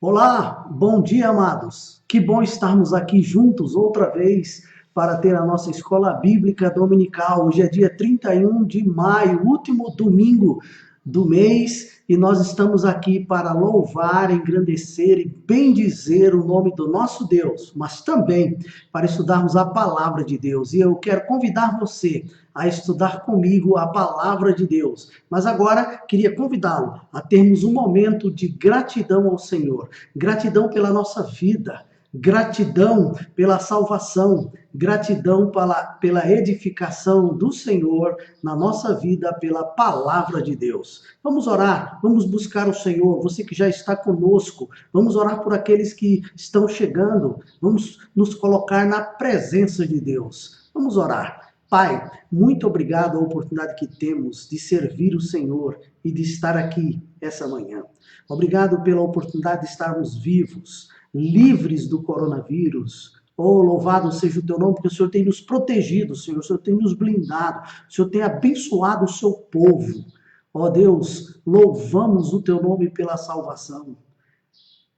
Olá, bom dia, amados. Que bom estarmos aqui juntos outra vez para ter a nossa escola bíblica dominical. Hoje é dia 31 de maio, último domingo do mês, e nós estamos aqui para louvar, engrandecer e bendizer o nome do nosso Deus, mas também para estudarmos a palavra de Deus. E eu quero convidar você a estudar comigo a palavra de Deus. Mas agora queria convidá-lo a termos um momento de gratidão ao Senhor, gratidão pela nossa vida, gratidão pela salvação, gratidão pela edificação do Senhor na nossa vida, pela palavra de Deus. Vamos orar, vamos buscar o Senhor, você que já está conosco, vamos orar por aqueles que estão chegando, vamos nos colocar na presença de Deus. Vamos orar. Pai, muito obrigado a oportunidade que temos de servir o Senhor e de estar aqui essa manhã. Obrigado pela oportunidade de estarmos vivos, livres do coronavírus. Oh, louvado seja o teu nome, porque o Senhor tem nos protegido, Senhor, o Senhor tem nos blindado, o Senhor tem abençoado o seu povo. Ó Deus, louvamos o teu nome pela salvação,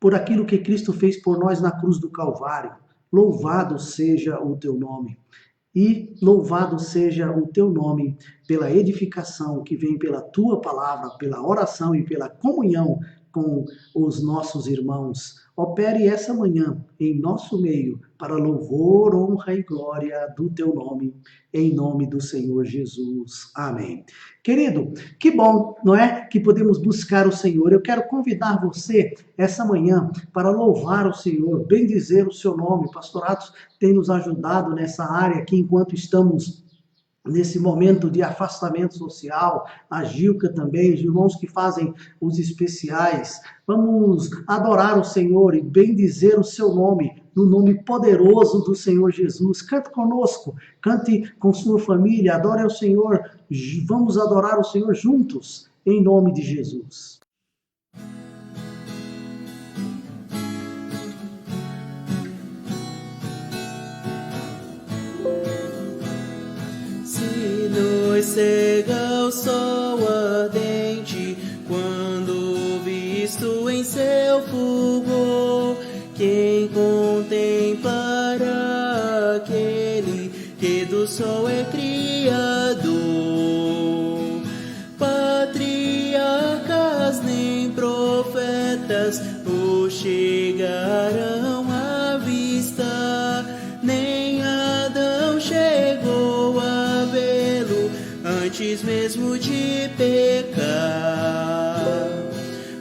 por aquilo que Cristo fez por nós na cruz do Calvário. Louvado seja o teu nome. E louvado seja o teu nome pela edificação que vem pela tua palavra, pela oração e pela comunhão com os nossos irmãos. Opere essa manhã em nosso meio para louvor, honra e glória do teu nome, em nome do Senhor Jesus. Amém. Querido, que bom, não é? Que podemos buscar o Senhor. Eu quero convidar você essa manhã para louvar o Senhor, bendizer o seu nome. Pastoratos tem nos ajudado nessa área aqui enquanto estamos nesse momento de afastamento social, a Gilca também, os irmãos que fazem os especiais. Vamos adorar o Senhor e bendizer o seu nome, no nome poderoso do Senhor Jesus. Cante conosco, cante com sua família, adore ao Senhor. Vamos adorar o Senhor juntos, em nome de Jesus. Nos cega o sol ardente, quando visto em seu fulgor, quem contemplará aquele que do sol é criador? Patriarcas nem profetas o chegarão à vista, nem Adão chegou a vê-lo antes mesmo de pecar.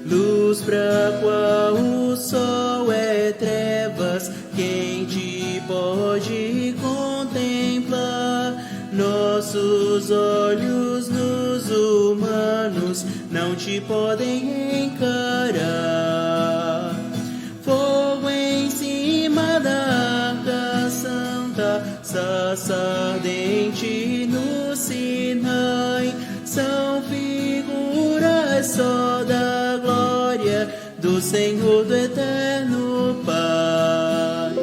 Luz pra qual o sol é trevas, quem te pode contemplar? Nossos olhos nos humanos não te podem encarar. Fogo em cima da arca santa, sarça ardente no Sinai, são figuras só da glória do Senhor, do eterno Pai.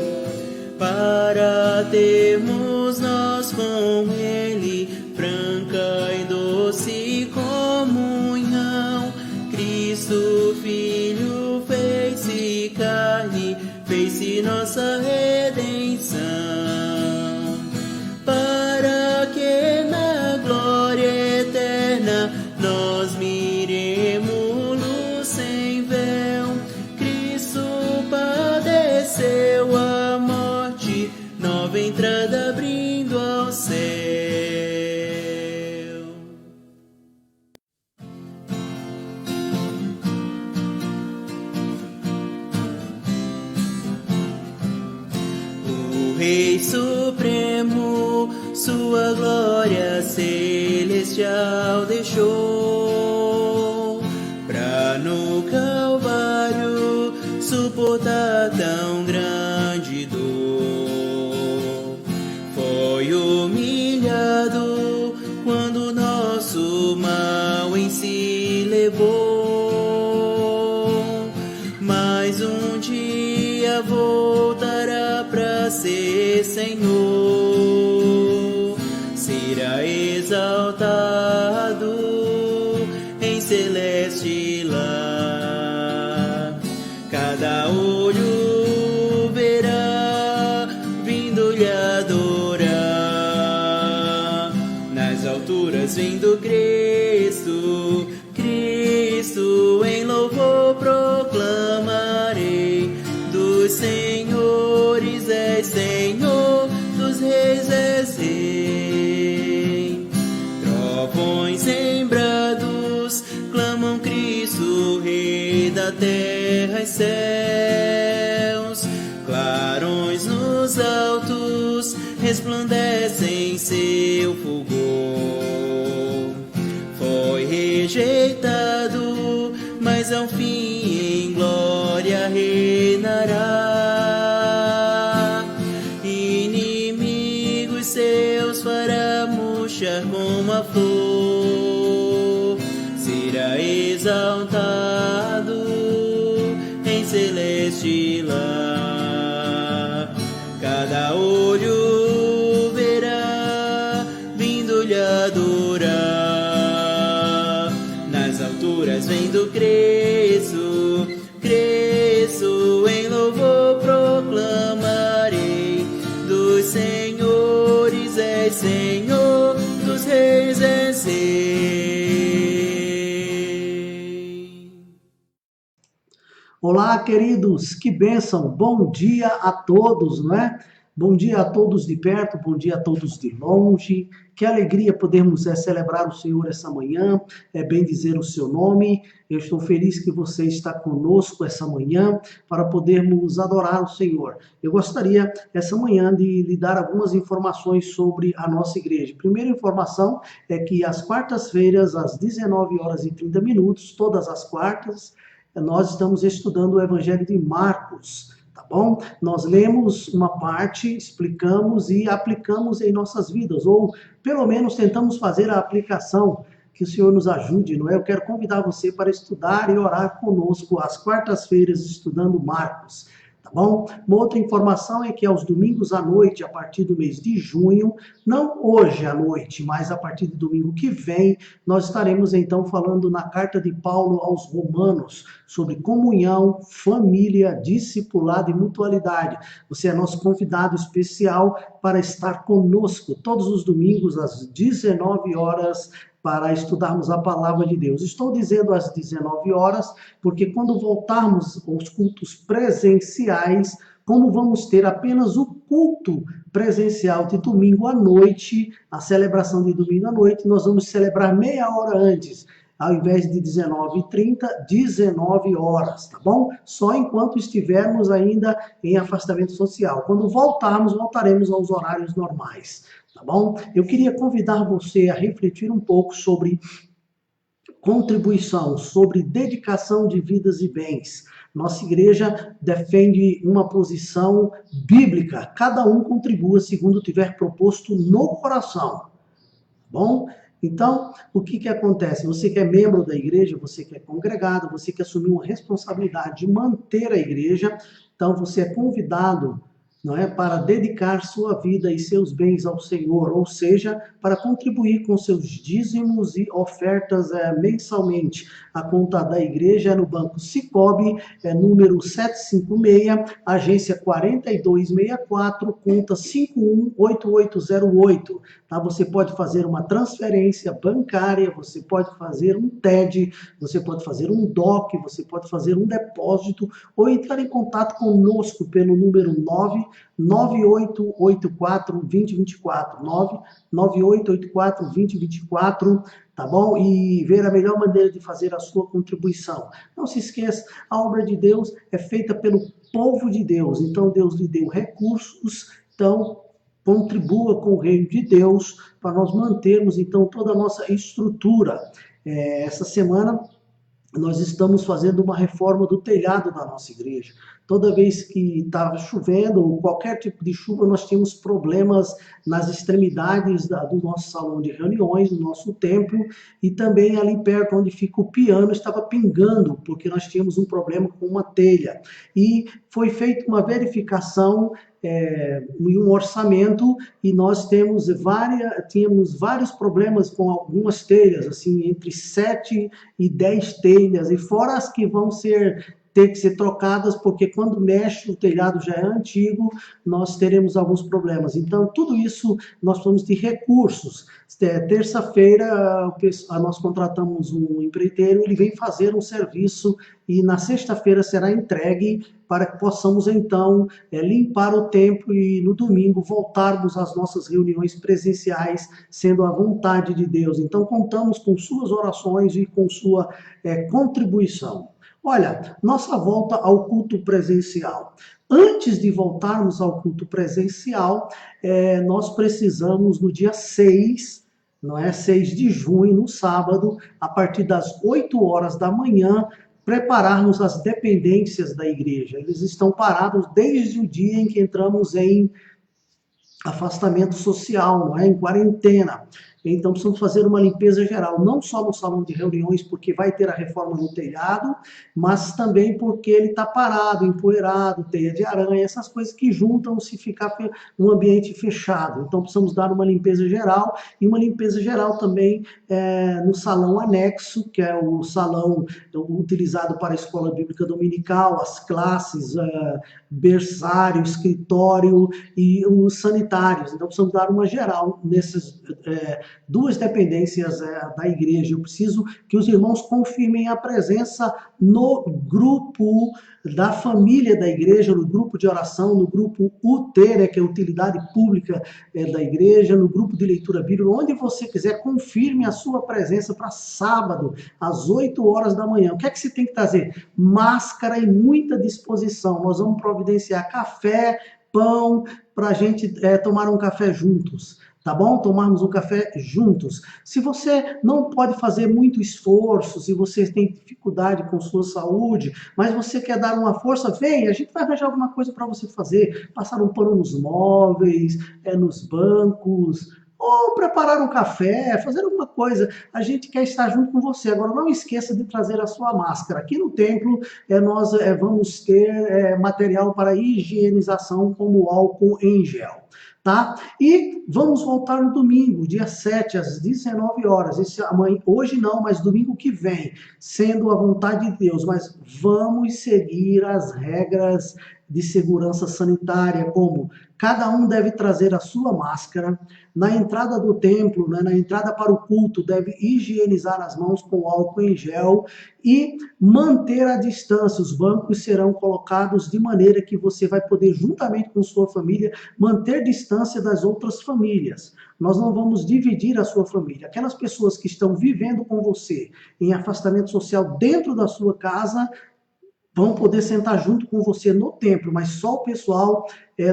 Para termos nós com Ele franca e doce comunhão, Cristo Filho fez-se carne, fez-se nossa redenção, para que na glória eterna nós miremos-lo sem véu. Cristo padeceu a morte, nova entrada abrindo ao céu. O Rei Supremo sua glória celestial deixou, pra no Calvário suportar tão grande dor. Foi humilhado quando nosso mal em si levou, mas um dia voltará pra ser Senhor, será exaltado em celeste lar. Cada vendo Cristo, Cristo em louvor proclamarei. Dos senhores és Senhor, dos reis és Rei. Trovões em brados clamam Cristo, Rei da terra e céus. Clarões nos altos resplandecem seu fulgor. Foi rejeitado, mas ao fim em glória reinará. Inimigos seus fará murchar como a flor. Será exaltado em celeste lar. Cada olho verá, vindo-lhe adorar. Nas alturas vendo Cristo, Cristo em louvor proclamarei. Dos senhores és Senhor, dos reis és Rei. Olá, queridos, que bênção, bom dia a todos, não é? Bom dia a todos de perto, bom dia a todos de longe. Que alegria podermos celebrar o Senhor essa manhã, bem dizer o seu nome. Eu estou feliz que você está conosco essa manhã para podermos adorar o Senhor. Eu gostaria essa manhã de lhe dar algumas informações sobre a nossa igreja. Primeira informação é que às quartas-feiras, às 19h30, todas as quartas, nós estamos estudando o Evangelho de Marcos. Tá bom? Nós lemos uma parte, explicamos e aplicamos em nossas vidas, ou pelo menos tentamos fazer a aplicação. Que o Senhor nos ajude, não é? Eu quero convidar você para estudar e orar conosco às quartas-feiras, estudando Marcos. Tá bom? Uma outra informação é que aos domingos à noite, a partir do mês de junho, não hoje à noite, mas a partir do domingo que vem, nós estaremos então falando na carta de Paulo aos Romanos sobre comunhão, família, discipulado e mutualidade. Você é nosso convidado especial para estar conosco todos os domingos às 19 horas para estudarmos a palavra de Deus. Estou dizendo às 19 horas, porque quando voltarmos aos cultos presenciais, como vamos ter apenas o culto presencial de domingo à noite, a celebração de domingo à noite, nós vamos celebrar meia hora antes, ao invés de 19h30, 19 horas, tá bom? Só enquanto estivermos ainda em afastamento social. Quando voltarmos, voltaremos aos horários normais. Tá bom? Eu queria convidar você a refletir um pouco sobre contribuição, sobre dedicação de vidas e bens. Nossa igreja defende uma posição bíblica. Cada um contribua segundo tiver proposto no coração. Tá bom? Então, o que acontece? Você que é membro da igreja, você que é congregado, você que assumiu uma responsabilidade de manter a igreja, então você é convidado, não é, para dedicar sua vida e seus bens ao Senhor, ou seja, para contribuir com seus dízimos e ofertas mensalmente. A conta da igreja é no Banco Sicoob, número 756, agência 4264, conta 518808. Tá? Você pode fazer uma transferência bancária, você pode fazer um TED, você pode fazer um DOC, você pode fazer um depósito, ou entrar em contato conosco pelo número 99884-2024, 99884-2024, tá bom? E ver a melhor maneira de fazer a sua contribuição. Não se esqueça, a obra de Deus é feita pelo povo de Deus, então Deus lhe deu recursos, então contribua com o reino de Deus para nós mantermos então toda a nossa estrutura. Essa semana nós estamos fazendo uma reforma do telhado da nossa igreja. Toda vez que estava chovendo, ou qualquer tipo de chuva, nós tínhamos problemas nas extremidades do nosso salão de reuniões, do nosso templo, e também ali perto onde fica o piano, estava pingando, porque nós tínhamos um problema com uma telha. E foi feita uma verificação e um orçamento, e nós tínhamos vários problemas com algumas telhas, assim, entre 7 e 10 telhas, e fora as que vão ser ter que ser trocadas, porque quando mexe, o telhado já é antigo, nós teremos alguns problemas. Então, tudo isso nós precisamos de recursos. Terça-feira, nós contratamos um empreiteiro, ele vem fazer um serviço e na sexta-feira será entregue para que possamos, então, limpar o templo e no domingo voltarmos às nossas reuniões presenciais, sendo a vontade de Deus. Então, contamos com suas orações e com sua contribuição. Olha, nossa volta ao culto presencial. Antes de voltarmos ao culto presencial, nós precisamos, no dia 6, não é? 6 de junho, no sábado, a partir das 8 horas da manhã, prepararmos as dependências da igreja. Eles estão parados desde o dia em que entramos em afastamento social, não é? Em quarentena. Então precisamos fazer uma limpeza geral, não só no salão de reuniões, porque vai ter a reforma no telhado, mas também porque ele está parado, empoeirado, teia de aranha, essas coisas que juntam se ficar um ambiente fechado. Então precisamos dar uma limpeza geral, e uma limpeza geral também no salão anexo, que é o salão utilizado para a escola bíblica dominical, as classes, berçário, escritório e os sanitários. Então precisamos dar uma geral nessas duas dependências da igreja. Eu preciso que os irmãos confirmem a presença no grupo da família da igreja, no grupo de oração, no grupo UT, né, que é a utilidade pública da igreja, no grupo de leitura bíblica, onde você quiser, confirme a sua presença para sábado, às 8 horas da manhã. O que é que você tem que trazer? Máscara e muita disposição. Nós vamos providenciar café, pão, para a gente tomar um café juntos. Tá bom? Tomarmos um café juntos. Se você não pode fazer muito esforço, se você tem dificuldade com sua saúde, mas você quer dar uma força, vem, a gente vai arranjar alguma coisa para você fazer. Passar um pano nos móveis, nos bancos, ou preparar um café, fazer alguma coisa. A gente quer estar junto com você. Agora, não esqueça de trazer a sua máscara. Aqui no templo, nós vamos ter material para higienização, como álcool em gel. Tá? E vamos voltar no domingo, dia 7, às 19 horas. Hoje não, mas domingo que vem, sendo a vontade de Deus. Mas vamos seguir as regras de segurança sanitária, como cada um deve trazer a sua máscara, na entrada do templo, né, na entrada para o culto, deve higienizar as mãos com álcool em gel e manter a distância. Os bancos serão colocados de maneira que você vai poder, juntamente com sua família, manter distância das outras famílias. Nós não vamos dividir a sua família. Aquelas pessoas que estão vivendo com você em afastamento social dentro da sua casa, vão poder sentar junto com você no templo, mas só o pessoal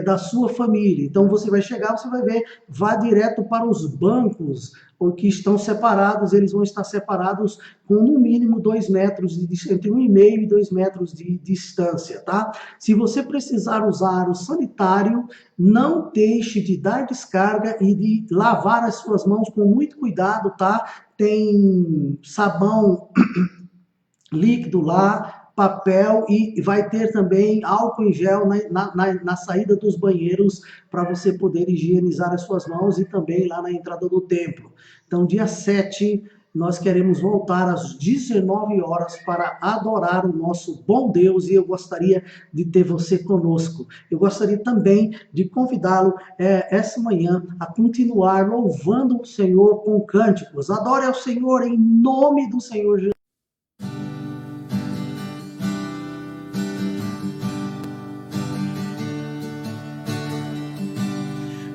da sua família. Então você vai chegar, você vai ver, vá direto para os bancos que estão separados, eles vão estar separados com no mínimo 2 metros, entre 1,5 e 2 metros de distância, tá? Se você precisar usar o sanitário, não deixe de dar descarga e de lavar as suas mãos com muito cuidado, tá? Tem sabão líquido lá, papel e vai ter também álcool em gel na saída dos banheiros para você poder higienizar as suas mãos e também lá na entrada do templo. Então, dia 7, nós queremos voltar às 19 horas para adorar o nosso bom Deus e eu gostaria de ter você conosco. Eu gostaria também de convidá-lo essa manhã a continuar louvando o Senhor com cânticos. Adore ao Senhor em nome do Senhor Jesus.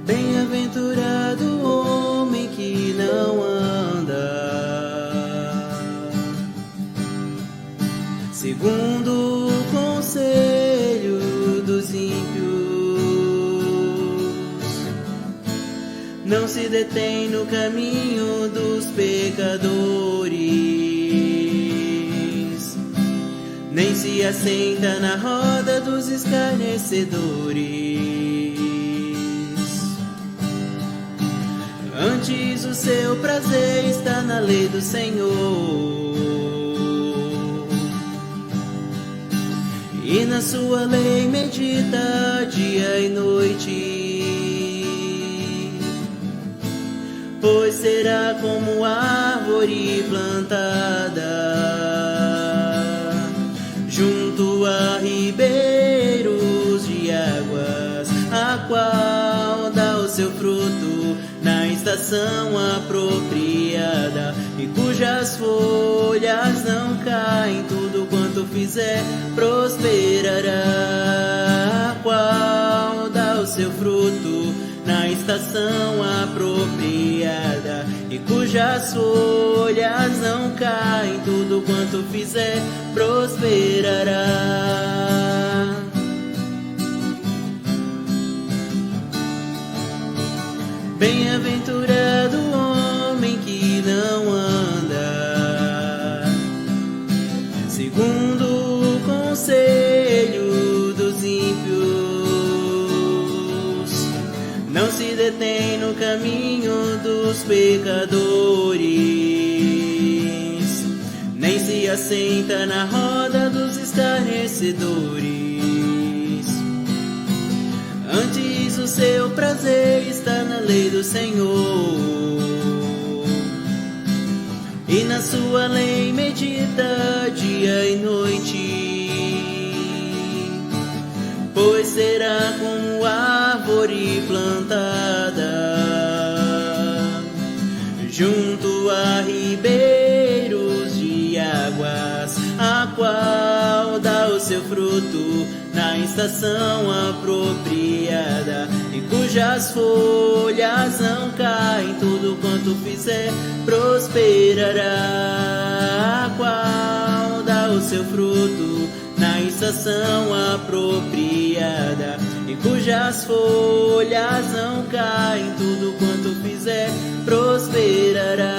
Bem-aventurado o homem que não anda segundo o conselho dos ímpios, não se detém no caminho dos pecadores, nem se assenta na roda dos escarnecedores. Antes o seu prazer está na lei do Senhor, e na sua lei medita dia e noite. Pois será como árvore plantada junto fruto na estação apropriada, e cujas folhas não caem, tudo quanto fizer prosperará. Qual dá o seu fruto na estação apropriada, e cujas folhas não caem, tudo quanto fizer prosperará. Bem-aventurado o homem que não anda segundo o conselho dos ímpios, não se detém no caminho dos pecadores, nem se assenta na roda dos escarnecedores. Antes o seu prazer está na lei do Senhor, e na sua lei medita dia e noite. Pois será como árvore plantada junto a ribeiros de águas, a qual dá o seu fruto na estação apropriada, e cujas folhas não caem, tudo quanto fizer prosperará. Qual dá o seu fruto na estação apropriada, e cujas folhas não caem, tudo quanto fizer prosperará.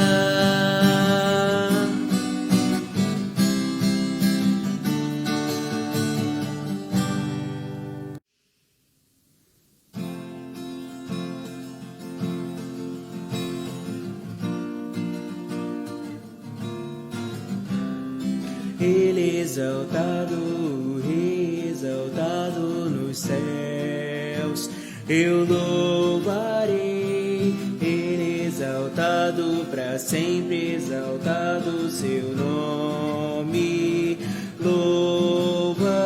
Ele exaltado, Rei exaltado nos céus, eu louvarei. Ele exaltado para sempre, exaltado seu nome, louvarei.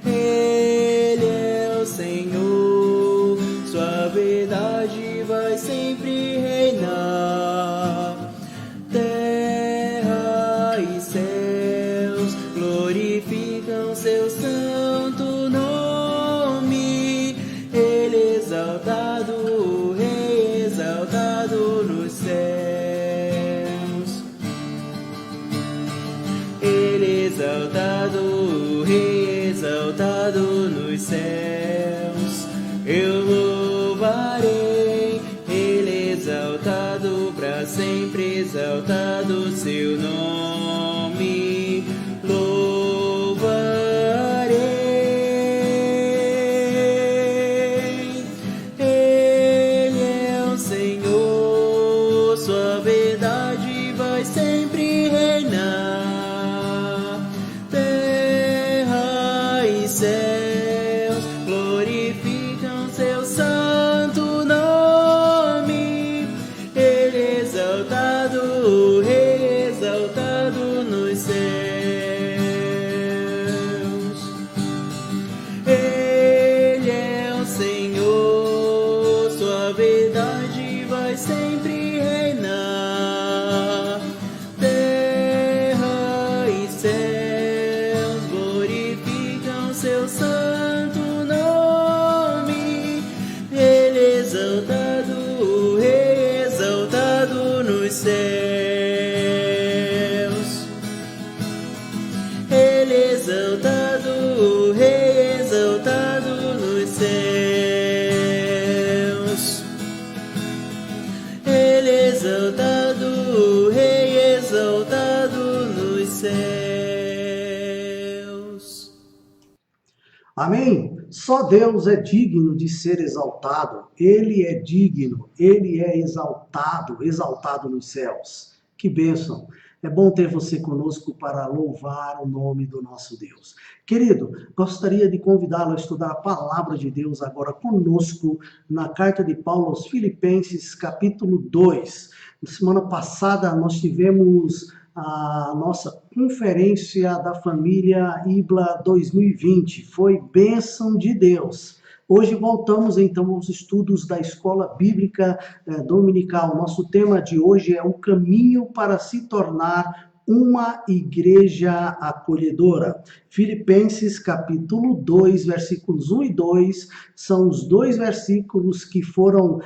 Ele é o Senhor, sua verdade vai sempre reinar. Terra e céus glorificam seu santo nome. Ele exaltado, Rei exaltado nos céus. Ele exaltado, Rei exaltado nos céus, eu louvarei. Ele exaltado para sempre, exaltado seu nome, louvarei. Ele é o Senhor, sua verdade vai sempre reinar. Terra e céus glorificam seu santo nome. Ele exaltado, Rei exaltado nos céus. Ele é o Senhor, sua verdade vai sempre reinar. Terra e céus glorificam seu santo nome. Ele exaltado, Rei exaltado nos céus. Ele exaltado, Rei exaltado nos céus. Ele exaltado, Rei exaltado nos céus. Amém? Só Deus é digno de ser exaltado. Ele é digno, ele é exaltado, exaltado nos céus. Que bênção! É bom ter você conosco para louvar o nome do nosso Deus. Querido, gostaria de convidá-lo a estudar a palavra de Deus agora conosco na carta de Paulo aos Filipenses, capítulo 2. Na semana passada nós tivemos a nossa conferência da família IBLA 2020. Foi bênção de Deus. Hoje voltamos então aos estudos da Escola Bíblica Dominical. Nosso tema de hoje é o caminho para se tornar uma igreja acolhedora. Filipenses capítulo 2, versículos 1 e 2, são os dois versículos que foram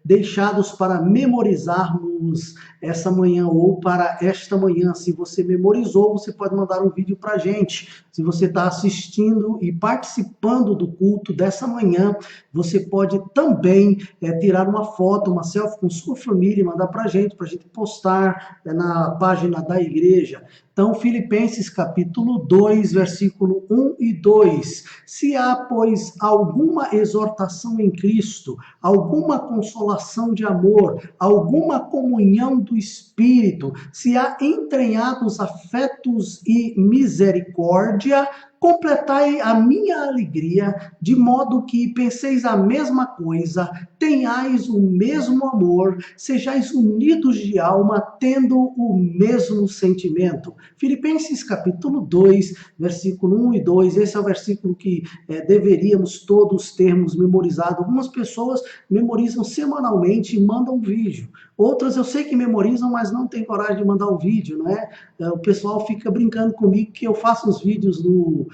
deixados para memorizarmos essa manhã ou para esta manhã. Se você memorizou, você pode mandar um vídeo para a gente. Se você está assistindo e participando do culto dessa manhã, você pode também tirar uma foto, uma selfie com sua família e mandar para a gente postar na página da igreja. Então, Filipenses capítulo 2, versículo 1 e 2. Se há, pois, alguma exortação em Cristo, alguma consolação de amor, alguma comunhão do Espírito, se há entranhados afetos e misericórdia, completai a minha alegria, de modo que penseis a mesma coisa, tenhais o mesmo amor, sejais unidos de alma, tendo o mesmo sentimento. Filipenses capítulo 2, versículo 1 e 2, esse é o versículo que deveríamos todos termos memorizado. Algumas pessoas memorizam semanalmente e mandam vídeo. Outras eu sei que memorizam, mas não tem coragem de mandar um vídeo, não é? O pessoal fica brincando comigo que eu faço os vídeos no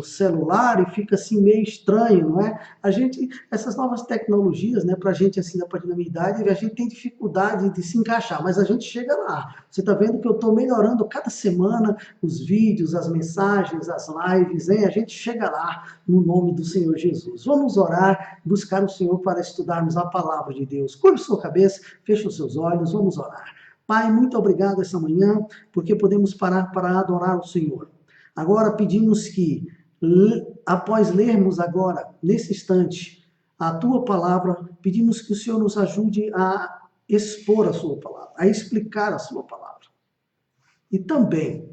celular e fica assim meio estranho, não é? Essas novas tecnologias, né, pra gente assim, da parte da minha idade, a gente tem dificuldade de se encaixar, mas a gente chega lá. Você tá vendo que eu tô melhorando cada semana os vídeos, as mensagens, as lives, hein? A gente chega lá no nome do Senhor Jesus. Vamos orar, buscar o Senhor para estudarmos a palavra de Deus. Curva sua cabeça, feche os seus olhos, vamos orar. Pai, muito obrigado essa manhã, porque podemos parar para adorar o Senhor. Agora pedimos que, após lermos agora, nesse instante, a Tua palavra, pedimos que o Senhor nos ajude a expor a Sua palavra, a explicar a Sua palavra. E também,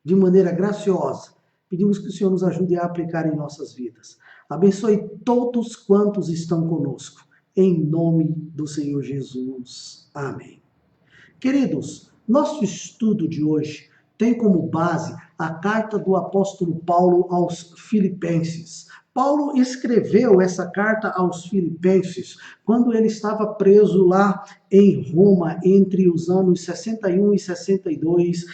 de maneira graciosa, pedimos que o Senhor nos ajude a aplicar em nossas vidas. Abençoe todos quantos estão conosco, em nome do Senhor Jesus. Amém. Queridos, nosso estudo de hoje tem como base a carta do apóstolo Paulo aos Filipenses. Paulo escreveu essa carta aos Filipenses quando ele estava preso lá em Roma entre os anos 61 e 62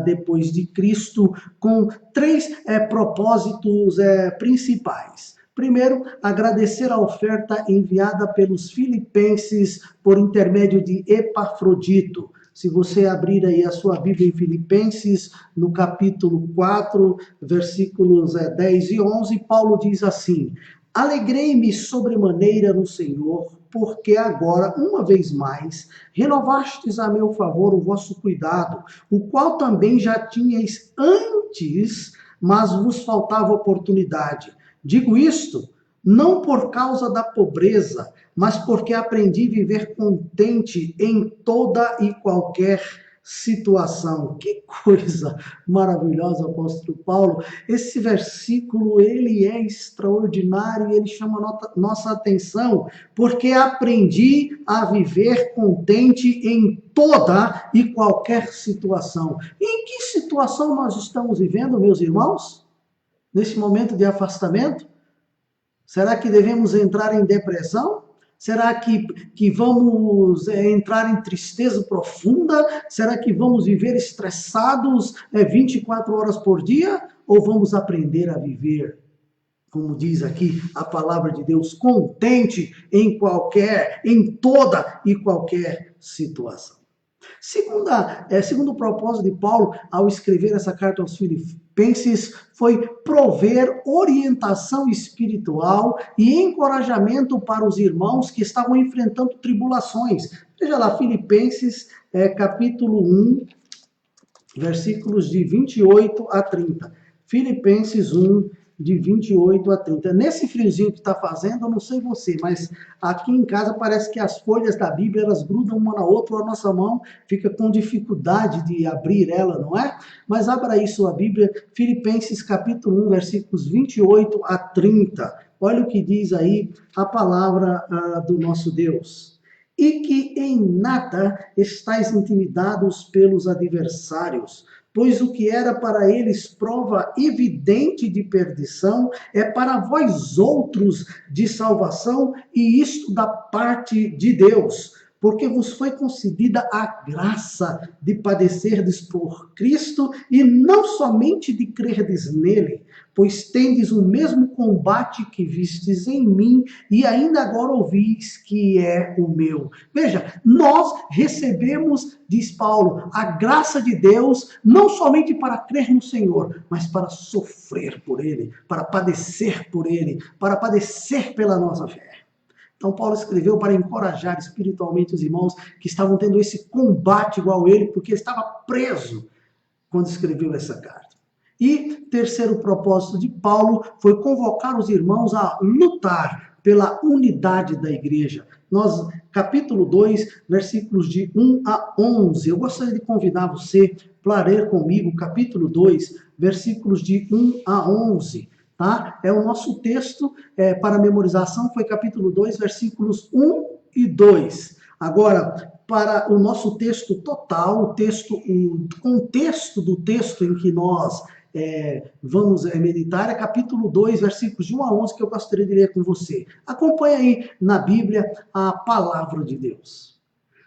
depois de Cristo, com três propósitos principais. Primeiro, agradecer a oferta enviada pelos filipenses por intermédio de Epafrodito. Se você abrir aí a sua Bíblia em Filipenses, no capítulo 4, versículos 10 e 11, Paulo diz assim: Alegrei-me sobremaneira no Senhor, porque agora, uma vez mais, renovastes a meu favor o vosso cuidado, o qual também já tinhais antes, mas vos faltava oportunidade. Digo isto não por causa da pobreza, mas porque aprendi a viver contente em toda e qualquer situação. Que coisa maravilhosa, apóstolo Paulo. Esse versículo, ele é extraordinário e ele chama nossa atenção, porque aprendi a viver contente em toda e qualquer situação. Em que situação nós estamos vivendo, meus irmãos? Nesse momento de afastamento? Será que devemos entrar em depressão? Será que vamos entrar em tristeza profunda? Será que vamos viver estressados 24 horas por dia? Ou vamos aprender a viver, como diz aqui a palavra de Deus, contente em toda e qualquer situação? Segundo o propósito de Paulo, ao escrever essa carta aos Filipenses, foi prover orientação espiritual e encorajamento para os irmãos que estavam enfrentando tribulações. Veja lá, Filipenses, capítulo 1, versículos de 28 a 30. Filipenses 1, de 28 a 30. Nesse friozinho que está fazendo, eu não sei você, mas aqui em casa parece que as folhas da Bíblia, elas grudam uma na outra, a nossa mão fica com dificuldade de abrir ela, não é? Mas abra aí sua Bíblia, Filipenses capítulo 1, versículos 28 a 30. Olha o que diz aí a palavra do nosso Deus. e que em nada estáis intimidados pelos adversários, pois o que era para eles prova evidente de perdição é para vós outros de salvação, e isto da parte de Deus, porque vos foi concedida a graça de padecerdes por Cristo, e não somente de crerdes nele, pois tendes o mesmo combate que vistes em mim, e ainda agora ouvis que é o meu. Veja, nós recebemos, diz Paulo, a graça de Deus, não somente para crer no Senhor, mas para sofrer por ele, para padecer por ele, para padecer pela nossa fé. Então, Paulo escreveu para encorajar espiritualmente os irmãos que estavam tendo esse combate igual ele, porque ele estava preso quando escreveu essa carta. E terceiro propósito de Paulo foi convocar os irmãos a lutar pela unidade da igreja. Nós, capítulo 2, versículos de 1 a 11. Eu gostaria de convidar você para ler comigo, capítulo 2, versículos de 1 a 11. Tá? É o nosso texto para memorização, foi capítulo 2, versículos 1 e 2. Agora, para o nosso texto total, o contexto do texto em que nós vamos meditar é capítulo 2, versículos de 1 a 11, que eu gostaria de ler com você. Acompanhe aí na Bíblia a palavra de Deus.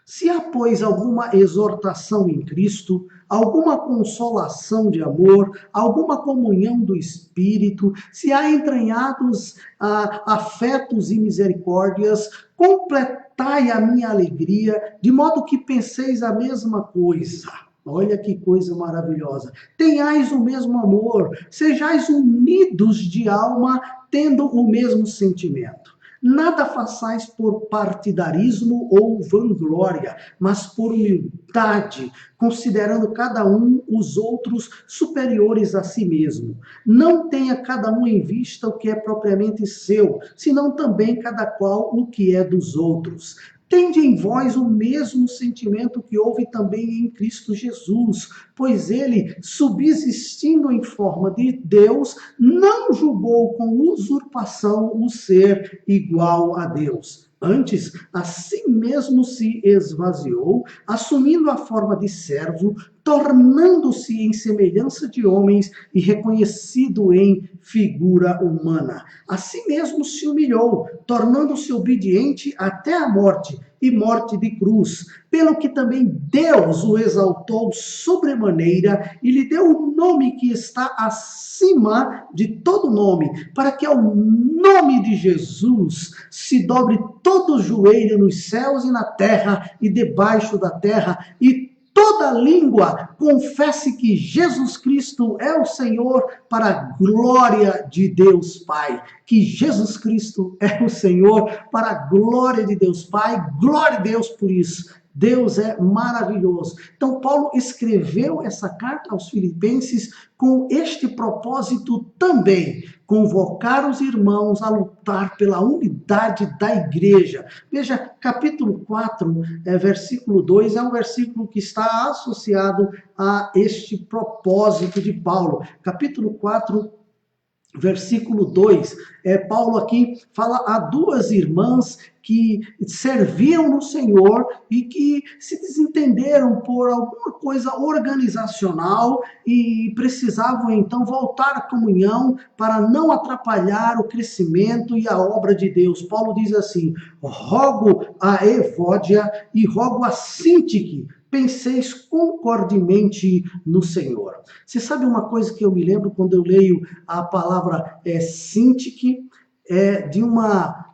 Se há, pois, alguma exortação em Cristo, alguma consolação de amor, alguma comunhão do Espírito, se há entranhados afetos e misericórdias, completai a minha alegria, de modo que penseis a mesma coisa. Olha que coisa maravilhosa. Tenhais o mesmo amor, sejais unidos de alma, tendo o mesmo sentimento. Nada façais por partidarismo ou vanglória, mas por humildade, considerando cada um os outros superiores a si mesmo. Não tenha cada um em vista o que é propriamente seu, senão também cada qual o que é dos outros. Tende em vós o mesmo sentimento que houve também em Cristo Jesus, pois ele, subsistindo em forma de Deus, não julgou com usurpação o ser igual a Deus. Antes, a si mesmo se esvaziou, assumindo a forma de servo, tornando-se em semelhança de homens e reconhecido em figura humana. A si mesmo se humilhou, tornando-se obediente até a morte, e morte de cruz, pelo que também Deus o exaltou sobremaneira e lhe deu o nome que está acima de todo nome, para que ao nome de Jesus se dobre todo o joelho nos céus e na terra e debaixo da terra, e toda língua confesse que Jesus Cristo é o Senhor, para a glória de Deus Pai. Que Jesus Cristo é o Senhor, para a glória de Deus Pai. Glória a Deus por isso. Deus é maravilhoso. Então, Paulo escreveu essa carta aos Filipenses com este propósito também: convocar os irmãos a lutar pela unidade da igreja. Veja, capítulo 4, versículo 2, é um versículo que está associado a este propósito de Paulo. Capítulo 4, versículo 2, Paulo aqui fala a duas irmãs que serviam no Senhor e que se desentenderam por alguma coisa organizacional e precisavam então voltar à comunhão para não atrapalhar o crescimento e a obra de Deus. Paulo diz assim: rogo a Evódia e rogo a Sintique, penseis concordemente no Senhor. Você sabe uma coisa que eu me lembro quando eu leio a palavra Sintique, de uma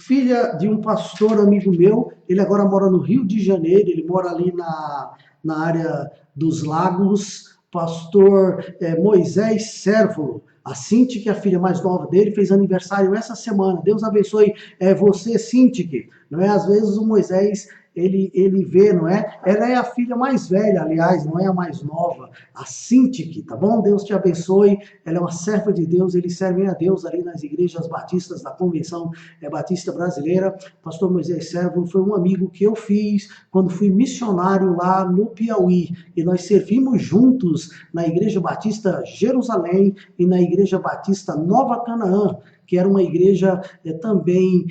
filha de um pastor amigo meu. Ele agora mora no Rio de Janeiro, ele mora ali na área dos Lagos, pastor Moisés Sérvulo. A Sintique, a filha mais nova dele, fez aniversário essa semana. Deus abençoe você, Sintique. Não é? Às vezes o Moisés ele vê, não é? Ela é a filha mais velha, aliás, não é a mais nova, a Sintique, tá bom? Deus te abençoe. Ela é uma serva de Deus, eles servem a Deus ali nas igrejas batistas da Convenção Batista Brasileira. Pastor Moisés Servo foi um amigo que eu fiz quando fui missionário lá no Piauí, e nós servimos juntos na Igreja Batista Jerusalém e na Igreja Batista Nova Canaã. que era uma igreja também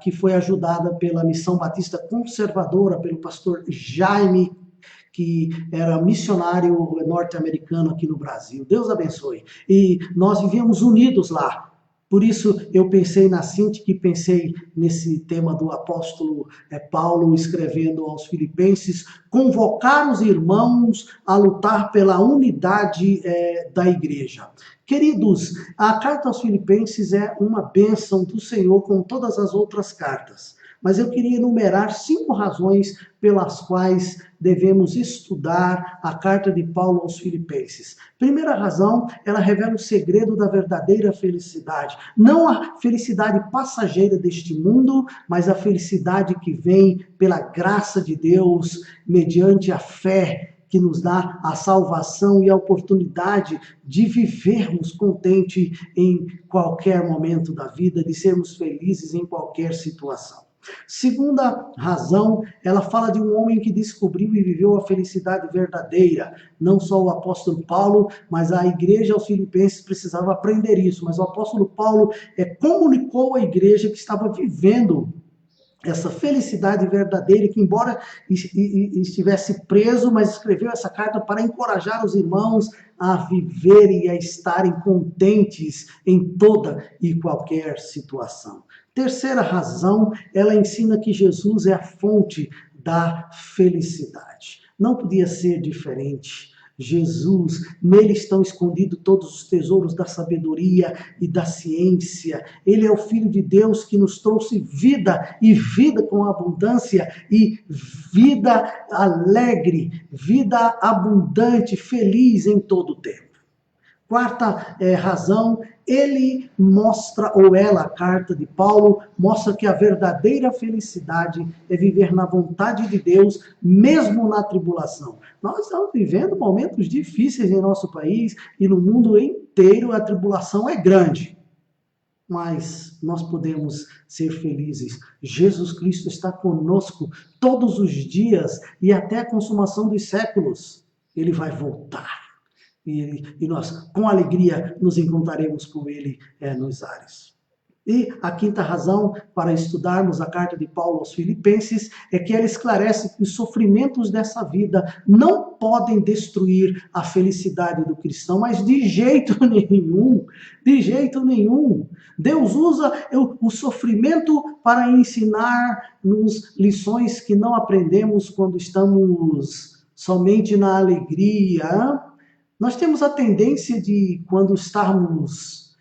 que foi ajudada pela Missão Batista Conservadora, pelo pastor Jaime, que era missionário norte-americano aqui no Brasil. Deus abençoe. E nós vivíamos unidos lá. Por isso eu pensei na Cinti, que pensei nesse tema do apóstolo Paulo escrevendo aos Filipenses, convocar os irmãos a lutar pela unidade da igreja. Queridos, a carta aos Filipenses é uma bênção do Senhor como todas as outras cartas. Mas eu queria enumerar 5 razões pelas quais devemos estudar a carta de Paulo aos Filipenses. Primeira razão, ela revela o segredo da verdadeira felicidade. Não a felicidade passageira deste mundo, mas a felicidade que vem pela graça de Deus, mediante a fé que nos dá a salvação e a oportunidade de vivermos contente em qualquer momento da vida, de sermos felizes em qualquer situação. Segunda razão, ela fala de um homem que descobriu e viveu a felicidade verdadeira. Não só o apóstolo Paulo, mas a igreja aos Filipenses precisava aprender isso. Mas o apóstolo Paulo comunicou à igreja que estava vivendo essa felicidade verdadeira, que embora estivesse preso, mas escreveu essa carta para encorajar os irmãos a viverem e a estarem contentes em toda e qualquer situação. Terceira razão, ela ensina que Jesus é a fonte da felicidade. Não podia ser diferente. Jesus, nele estão escondidos todos os tesouros da sabedoria e da ciência. Ele é o Filho de Deus que nos trouxe vida, e vida com abundância, e vida alegre, vida abundante, feliz em todo o tempo. Quarta razão, ele mostra, ou ela, a carta de Paulo, mostra que a verdadeira felicidade é viver na vontade de Deus, mesmo na tribulação. Nós estamos vivendo momentos difíceis em nosso país e no mundo inteiro a tribulação é grande. Mas nós podemos ser felizes. Jesus Cristo está conosco todos os dias e até a consumação dos séculos. Ele vai voltar. E nós, com alegria, nos encontraremos com ele nos ares. E a quinta razão para estudarmos a carta de Paulo aos Filipenses é que ela esclarece que os sofrimentos dessa vida não podem destruir a felicidade do cristão, mas de jeito nenhum, de jeito nenhum. Deus usa o sofrimento para ensinar-nos lições que não aprendemos quando estamos somente na alegria. Nós temos a tendência de, quando estamos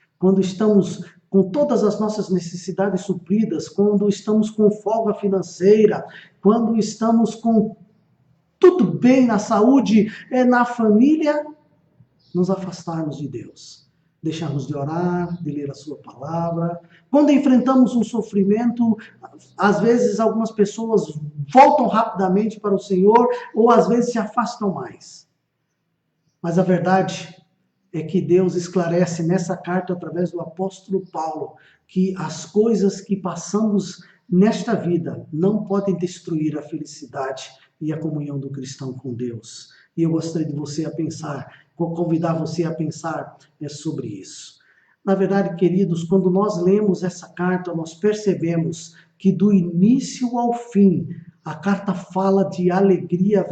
com todas as nossas necessidades supridas, quando estamos com folga financeira, quando estamos com tudo bem na saúde, na família, nos afastarmos de Deus. Deixarmos de orar, de ler a sua palavra. Quando enfrentamos um sofrimento, às vezes algumas pessoas voltam rapidamente para o Senhor, ou às vezes se afastam mais. Mas a verdade é que Deus esclarece nessa carta, através do apóstolo Paulo, que as coisas que passamos nesta vida não podem destruir a felicidade e a comunhão do cristão com Deus. E eu gostaria de convidar você a pensar sobre isso. Na verdade, queridos, quando nós lemos essa carta, nós percebemos que do início ao fim, a carta fala de alegria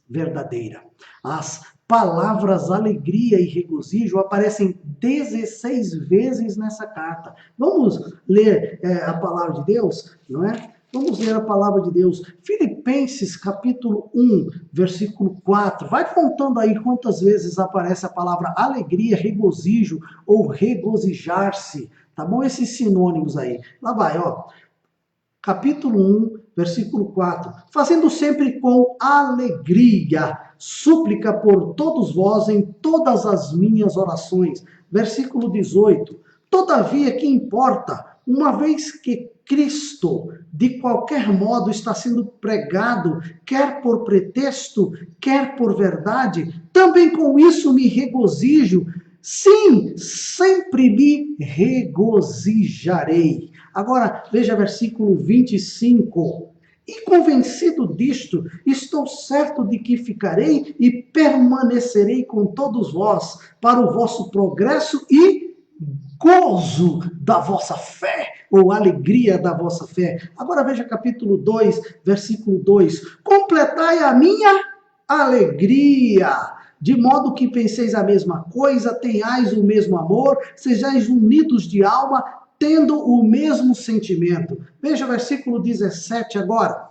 verdadeira. As palavras alegria e regozijo aparecem 16 vezes nessa carta. Vamos ler a palavra de Deus, não é? Vamos ler a palavra de Deus. Filipenses capítulo 1, versículo 4. Vai contando aí quantas vezes aparece a palavra alegria, regozijo ou regozijar-se. Tá bom? Esses sinônimos aí. Lá vai, ó. Capítulo 1, versículo 4. Fazendo sempre com alegria, súplica por todos vós em todas as minhas orações. Versículo 18. Todavia, que importa, uma vez que Cristo, de qualquer modo, está sendo pregado, quer por pretexto, quer por verdade, também com isso me regozijo. Sim, sempre me regozijarei. Agora, veja versículo 25. E convencido disto, estou certo de que ficarei e permanecerei com todos vós para o vosso progresso e gozo da vossa fé, ou alegria da vossa fé. Agora veja capítulo 2, versículo 2. Completai a minha alegria, de modo que penseis a mesma coisa, tenhais o mesmo amor, sejais unidos de alma, tendo o mesmo sentimento. Veja o versículo 17 agora.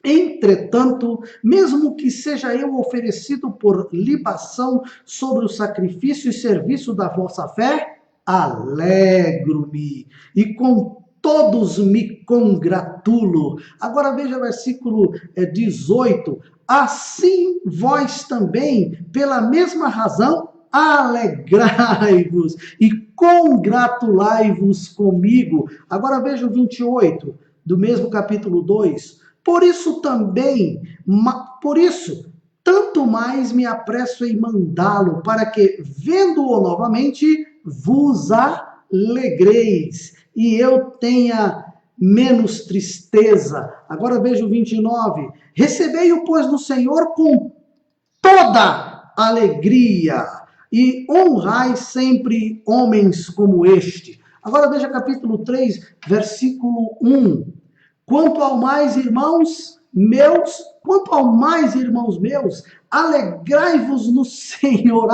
Entretanto, mesmo que seja eu oferecido por libação sobre o sacrifício e serviço da vossa fé, alegro-me e com todos me congratulo. Agora veja o versículo 18. Assim vós também, pela mesma razão, alegrai-vos e congratulai-vos comigo. Agora veja o 28 do mesmo capítulo 2. Por isso, tanto mais me apresso em mandá-lo, para que, vendo-o novamente, vos alegreis, e eu tenha menos tristeza. Agora veja o 29. Recebei-o, pois, do Senhor com toda alegria, e honrai sempre homens como este. Agora veja capítulo 3, versículo 1. Quanto ao mais, irmãos meus, alegrai-vos no Senhor,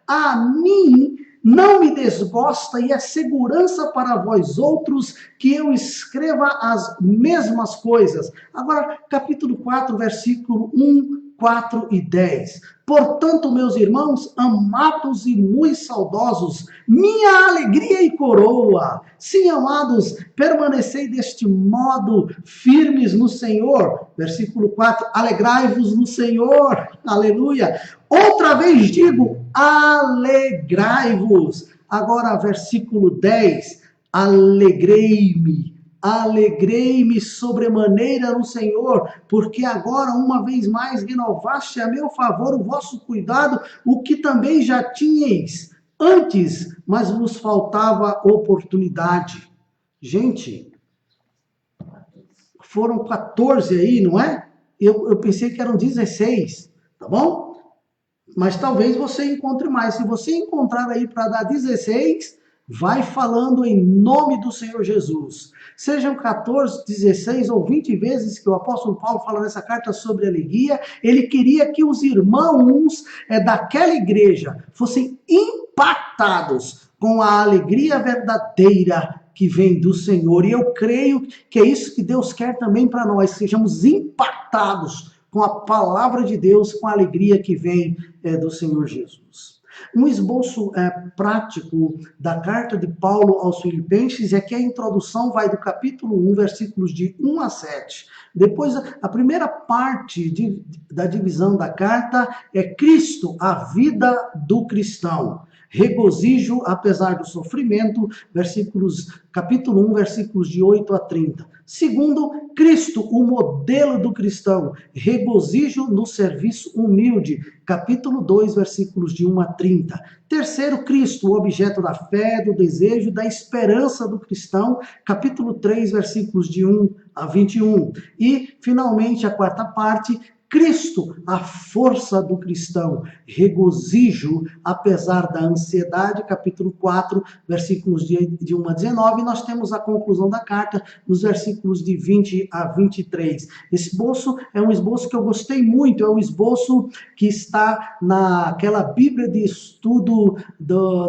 A mim não me desgosta e é segurança para vós outros que eu escreva as mesmas coisas. Agora, capítulo 4, versículo 1, 4 e 10. Portanto, meus irmãos, amados e muito saudosos, minha alegria e coroa. Sim, amados, permanecei deste modo firmes no Senhor. Versículo 4, alegrai-vos no Senhor. Aleluia. Outra vez digo, alegrai-vos. Agora, versículo 10, alegrei-me sobremaneira no Senhor, porque agora, uma vez mais, renovaste a meu favor o vosso cuidado, o que também já tinhais antes, mas vos faltava oportunidade. Gente, foram 14 aí, não é? Eu pensei que eram 16, tá bom? Mas talvez você encontre mais. Se você encontrar aí para dar 16, vai falando em nome do Senhor Jesus. Sejam 14, 16 ou 20 vezes que o apóstolo Paulo fala nessa carta sobre alegria, ele queria que os irmãos daquela igreja fossem impactados com a alegria verdadeira que vem do Senhor. E eu creio que é isso que Deus quer também para nós, sejamos impactados com a palavra de Deus, com a alegria que vem do Senhor Jesus. Um esboço prático da carta de Paulo aos Filipenses é que a introdução vai do capítulo 1, versículos de 1 a 7. Depois, a primeira parte da divisão da carta é Cristo, a vida do cristão. Regozijo, apesar do sofrimento, capítulo 1, versículos de 8 a 30. Segundo, Cristo, o modelo do cristão. Regozijo no serviço humilde. Capítulo 2, versículos de 1 a 30. Terceiro, Cristo, o objeto da fé, do desejo, da esperança do cristão. Capítulo 3, versículos de 1 a 21. E, finalmente, a quarta parte, Cristo, a força do cristão, regozijo, apesar da ansiedade, capítulo 4, versículos de 1 a 19, e nós temos a conclusão da carta nos versículos de 20 a 23. Esse esboço é um esboço que eu gostei muito, é um esboço que está naquela Bíblia de estudo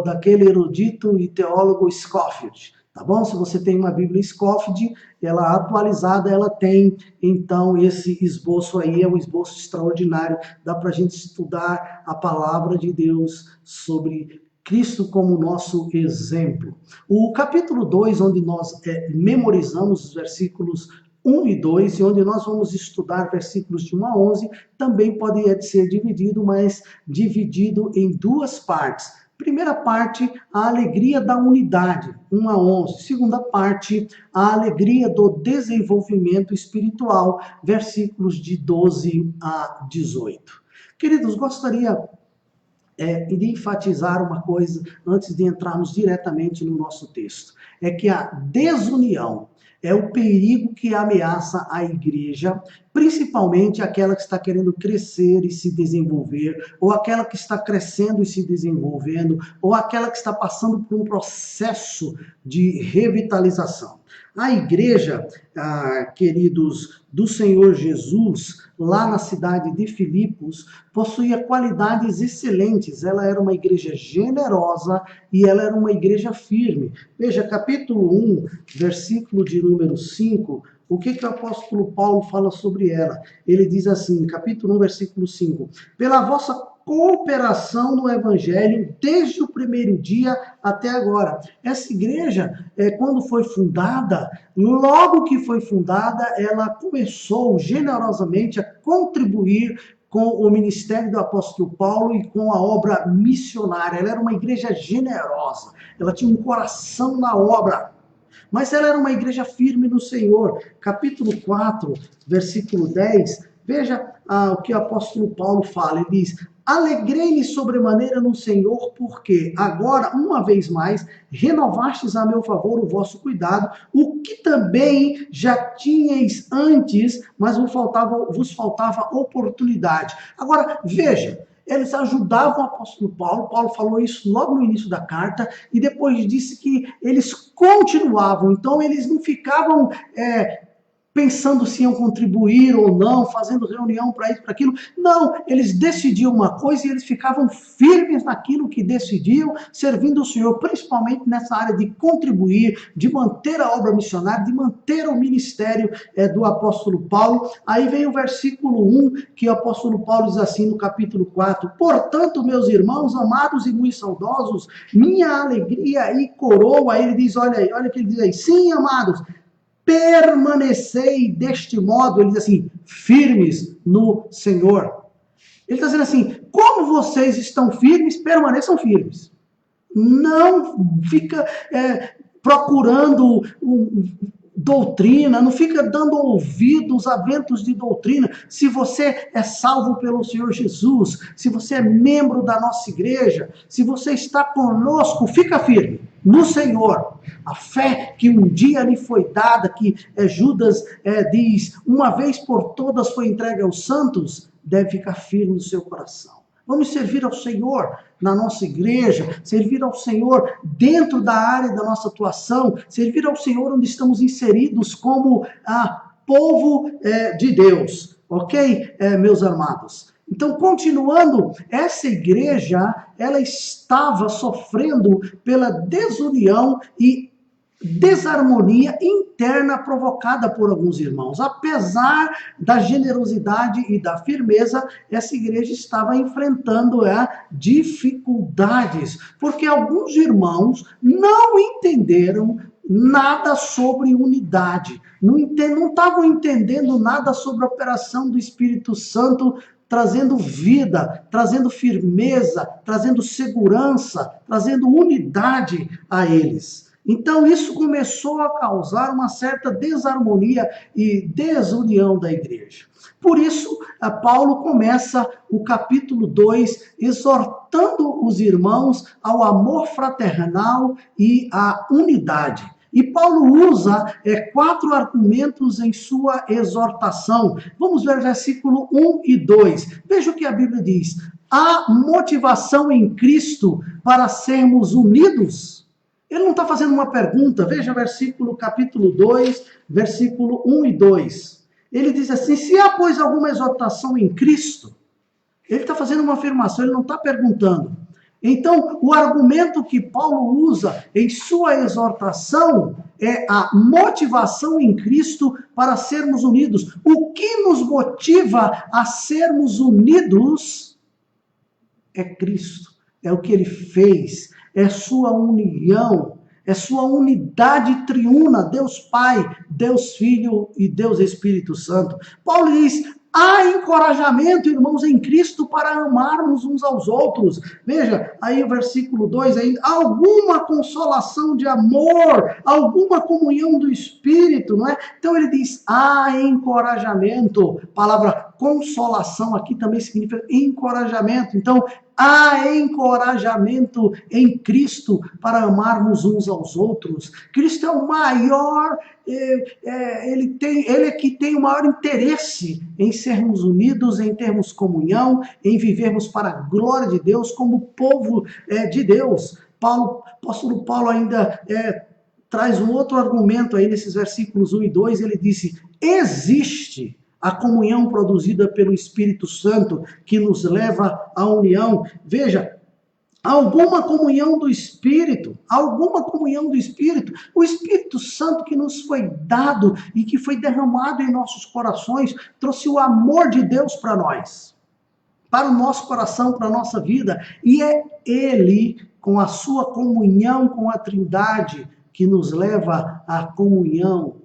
daquele erudito e teólogo Scofield. Tá bom? Se você tem uma Bíblia Scofield, ela atualizada, ela tem, então, esse esboço aí, é um esboço extraordinário. Dá para a gente estudar a palavra de Deus sobre Cristo como nosso exemplo. O capítulo 2, onde nós memorizamos os versículos 1 e 2, e onde nós vamos estudar versículos de 1 a 11, também pode ser dividido, mas dividido em duas partes. Primeira parte, a alegria da unidade, 1 a 11. Segunda parte, a alegria do desenvolvimento espiritual, versículos de 12 a 18. Queridos, gostaria de enfatizar uma coisa antes de entrarmos diretamente no nosso texto. É que a desunião É o perigo que ameaça a igreja, principalmente aquela que está querendo crescer e se desenvolver, ou aquela que está crescendo e se desenvolvendo, ou aquela que está passando por um processo de revitalização. A igreja, queridos, do Senhor Jesus, lá na cidade de Filipos, possuía qualidades excelentes. Ela era uma igreja generosa e ela era uma igreja firme. Veja, capítulo 1, versículo de número 5, o que o apóstolo Paulo fala sobre ela? Ele diz assim, capítulo 1, versículo 5, pela vossa cooperação no evangelho desde o primeiro dia até agora. Essa igreja, quando foi fundada, logo que foi fundada, ela começou generosamente a contribuir com o ministério do apóstolo Paulo e com a obra missionária. Ela era uma igreja generosa, ela tinha um coração na obra. Mas ela era uma igreja firme no Senhor. Capítulo 4, versículo 10, veja o que o apóstolo Paulo fala. Ele diz, alegrei-me sobremaneira no Senhor, porque agora, uma vez mais, renovastes a meu favor o vosso cuidado, o que também já tinhais antes, mas vos faltava oportunidade. Agora, veja, eles ajudavam o apóstolo Paulo. Paulo falou isso logo no início da carta, e depois disse que eles continuavam. Então, eles não ficavam pensando se iam contribuir ou não, fazendo reunião para isso, para aquilo. Não, eles decidiam uma coisa e eles ficavam firmes naquilo que decidiam, servindo o Senhor, principalmente nessa área de contribuir, de manter a obra missionária, de manter o ministério do apóstolo Paulo. Aí vem o versículo 1, que o apóstolo Paulo diz assim no capítulo 4, portanto, meus irmãos, amados e muito saudosos, minha alegria e coroa. Aí ele diz, olha aí, olha o que ele diz aí, sim, amados, permanecei deste modo, ele diz assim, firmes no Senhor. Ele está dizendo assim, como vocês estão firmes, permaneçam firmes. Não fica procurando doutrina, não fica dando ouvidos a ventos de doutrina. Se você é salvo pelo Senhor Jesus, se você é membro da nossa igreja, se você está conosco, fica firme no Senhor. A fé que um dia lhe foi dada, que Judas diz, uma vez por todas foi entregue aos santos, deve ficar firme no seu coração. Vamos servir ao Senhor na nossa igreja, servir ao Senhor dentro da área da nossa atuação, servir ao Senhor onde estamos inseridos como povo de Deus. Ok, meus amados? Então, continuando, essa igreja, ela estava sofrendo pela desunião e desarmonia interna provocada por alguns irmãos. Apesar da generosidade e da firmeza, essa igreja estava enfrentando dificuldades, porque alguns irmãos não entenderam nada sobre unidade, não estavam entendendo nada sobre a operação do Espírito Santo, trazendo vida, trazendo firmeza, trazendo segurança, trazendo unidade a eles. Então, isso começou a causar uma certa desarmonia e desunião da igreja. Por isso, Paulo começa o capítulo 2 exortando os irmãos ao amor fraternal e à unidade. E Paulo usa 4 argumentos em sua exortação. Vamos ver versículo 1 e 2. Veja o que a Bíblia diz. Há motivação em Cristo para sermos unidos? Ele não está fazendo uma pergunta. Veja capítulo 2, versículo 1 e 2. Ele diz assim, se há, pois, alguma exortação em Cristo, ele está fazendo uma afirmação, ele não está perguntando. Então, o argumento que Paulo usa em sua exortação é a motivação em Cristo para sermos unidos. O que nos motiva a sermos unidos é Cristo, é o que ele fez, é sua união, é sua unidade triuna, Deus Pai, Deus Filho e Deus Espírito Santo. Paulo diz, há encorajamento, irmãos, em Cristo para amarmos uns aos outros. Veja, aí o versículo 2, aí, alguma consolação de amor, alguma comunhão do Espírito, não é? Então ele diz, há encorajamento. A palavra consolação aqui também significa encorajamento. Então, há encorajamento em Cristo para amarmos uns aos outros. Cristo é o maior, ele é que tem o maior interesse em sermos unidos, em termos comunhão, em vivermos para a glória de Deus como povo de Deus. Apóstolo Paulo ainda traz um outro argumento aí nesses versículos 1 e 2, ele disse, existe a comunhão produzida pelo Espírito Santo que nos leva à união. Veja, alguma comunhão do Espírito, o Espírito Santo que nos foi dado e que foi derramado em nossos corações, trouxe o amor de Deus para nós, para o nosso coração, para a nossa vida, e é Ele, com a sua comunhão com a Trindade, que nos leva à comunhão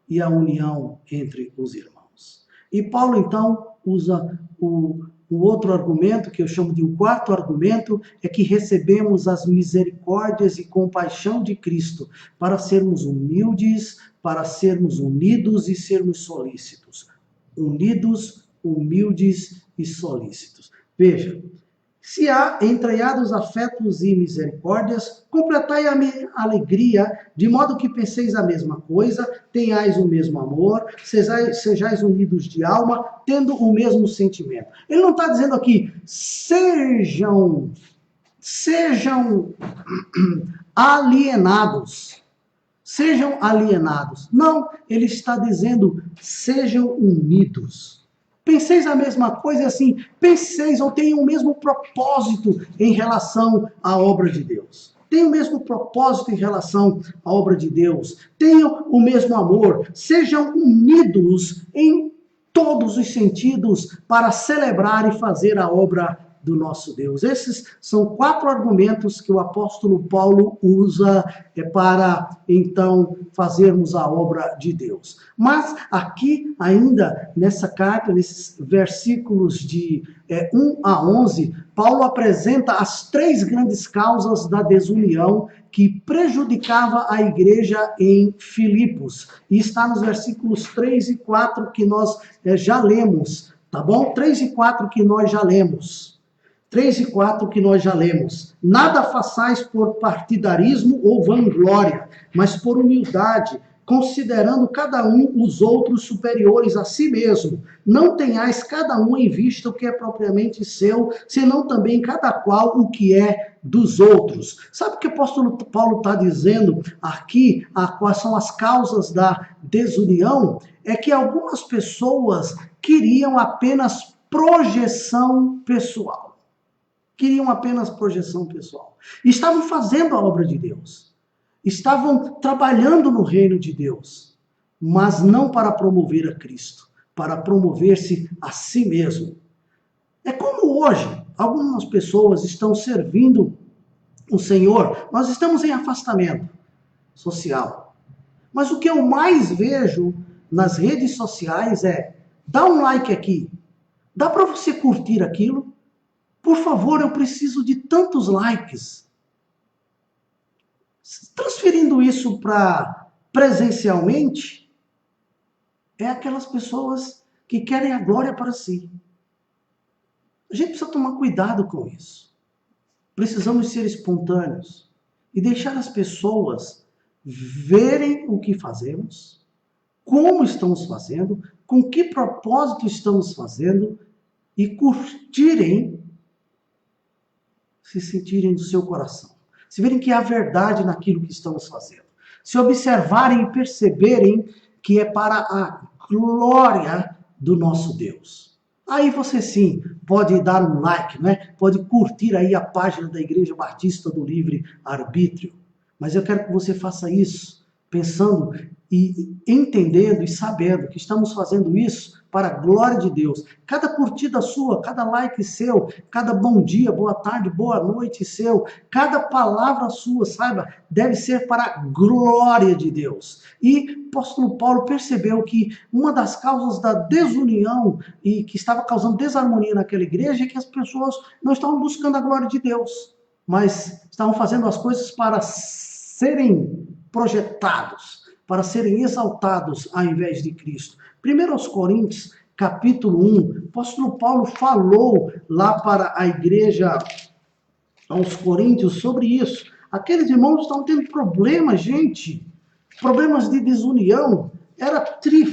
e à união entre os irmãos. E Paulo, então, usa o outro argumento, que eu chamo de o quarto argumento, é que recebemos as misericórdias e compaixão de Cristo para sermos humildes, para sermos unidos e sermos solícitos. Unidos, humildes e solícitos. Veja, se há entranhados afetos e misericórdias, completai a minha alegria, de modo que penseis a mesma coisa, tenhais o mesmo amor, sejais unidos de alma, tendo o mesmo sentimento. Ele não está dizendo aqui, sejam alienados. Sejam alienados. Não, ele está dizendo, sejam unidos. Penseis a mesma coisa, assim, penseis ou tenham o mesmo propósito em relação à obra de Deus. Tenham o mesmo propósito em relação à obra de Deus. Tenham o mesmo amor. Sejam unidos em todos os sentidos para celebrar e fazer a obra do nosso Deus. Esses são 4 argumentos que o apóstolo Paulo usa para, então, fazermos a obra de Deus. Mas aqui, ainda, nessa carta, nesses versículos de 1 a 11, Paulo apresenta as 3 grandes causas da desunião que prejudicava a igreja em Filipos. E está nos versículos 3 e 4 que nós já lemos, tá bom? 3 e 4 que nós já lemos. 3 e 4 que nós já lemos. Nada façais por partidarismo ou vanglória, mas por humildade, considerando cada um os outros superiores a si mesmo. Não tenhais cada um em vista o que é propriamente seu, senão também cada qual o que é dos outros. Sabe o que o apóstolo Paulo está dizendo aqui? Quais são as causas da desunião? É que algumas pessoas queriam apenas projeção pessoal. Queriam apenas projeção pessoal. Estavam fazendo a obra de Deus. Estavam trabalhando no reino de Deus. Mas não para promover a Cristo. Para promover-se a si mesmo. É como hoje, algumas pessoas estão servindo o Senhor. Nós estamos em afastamento social. Mas o que eu mais vejo nas redes sociais é, dá um like aqui. Dá para você curtir aquilo? Por favor, eu preciso de tantos likes. Transferindo isso para presencialmente, é aquelas pessoas que querem a glória para si. A gente precisa tomar cuidado com isso. Precisamos ser espontâneos e deixar as pessoas verem o que fazemos, como estamos fazendo, com que propósito estamos fazendo e curtirem, se sentirem no seu coração. Se verem que há verdade naquilo que estamos fazendo. Se observarem e perceberem que é para a glória do nosso Deus. Aí você sim pode dar um like, né? Pode curtir aí a página da Igreja Batista do Livre Arbítrio. Mas eu quero que você faça isso pensando e entendendo e sabendo que estamos fazendo isso para a glória de Deus. Cada curtida sua, cada like seu, cada bom dia, boa tarde, boa noite seu, cada palavra sua, saiba, deve ser para a glória de Deus. E o apóstolo Paulo percebeu que uma das causas da desunião e que estava causando desarmonia naquela igreja é que as pessoas não estavam buscando a glória de Deus, mas estavam fazendo as coisas para serem projetados, para serem exaltados ao invés de Cristo. 1 Coríntios, capítulo 1, o apóstolo Paulo falou lá para a igreja aos Coríntios sobre isso. Aqueles irmãos estão tendo problemas, gente, problemas de desunião.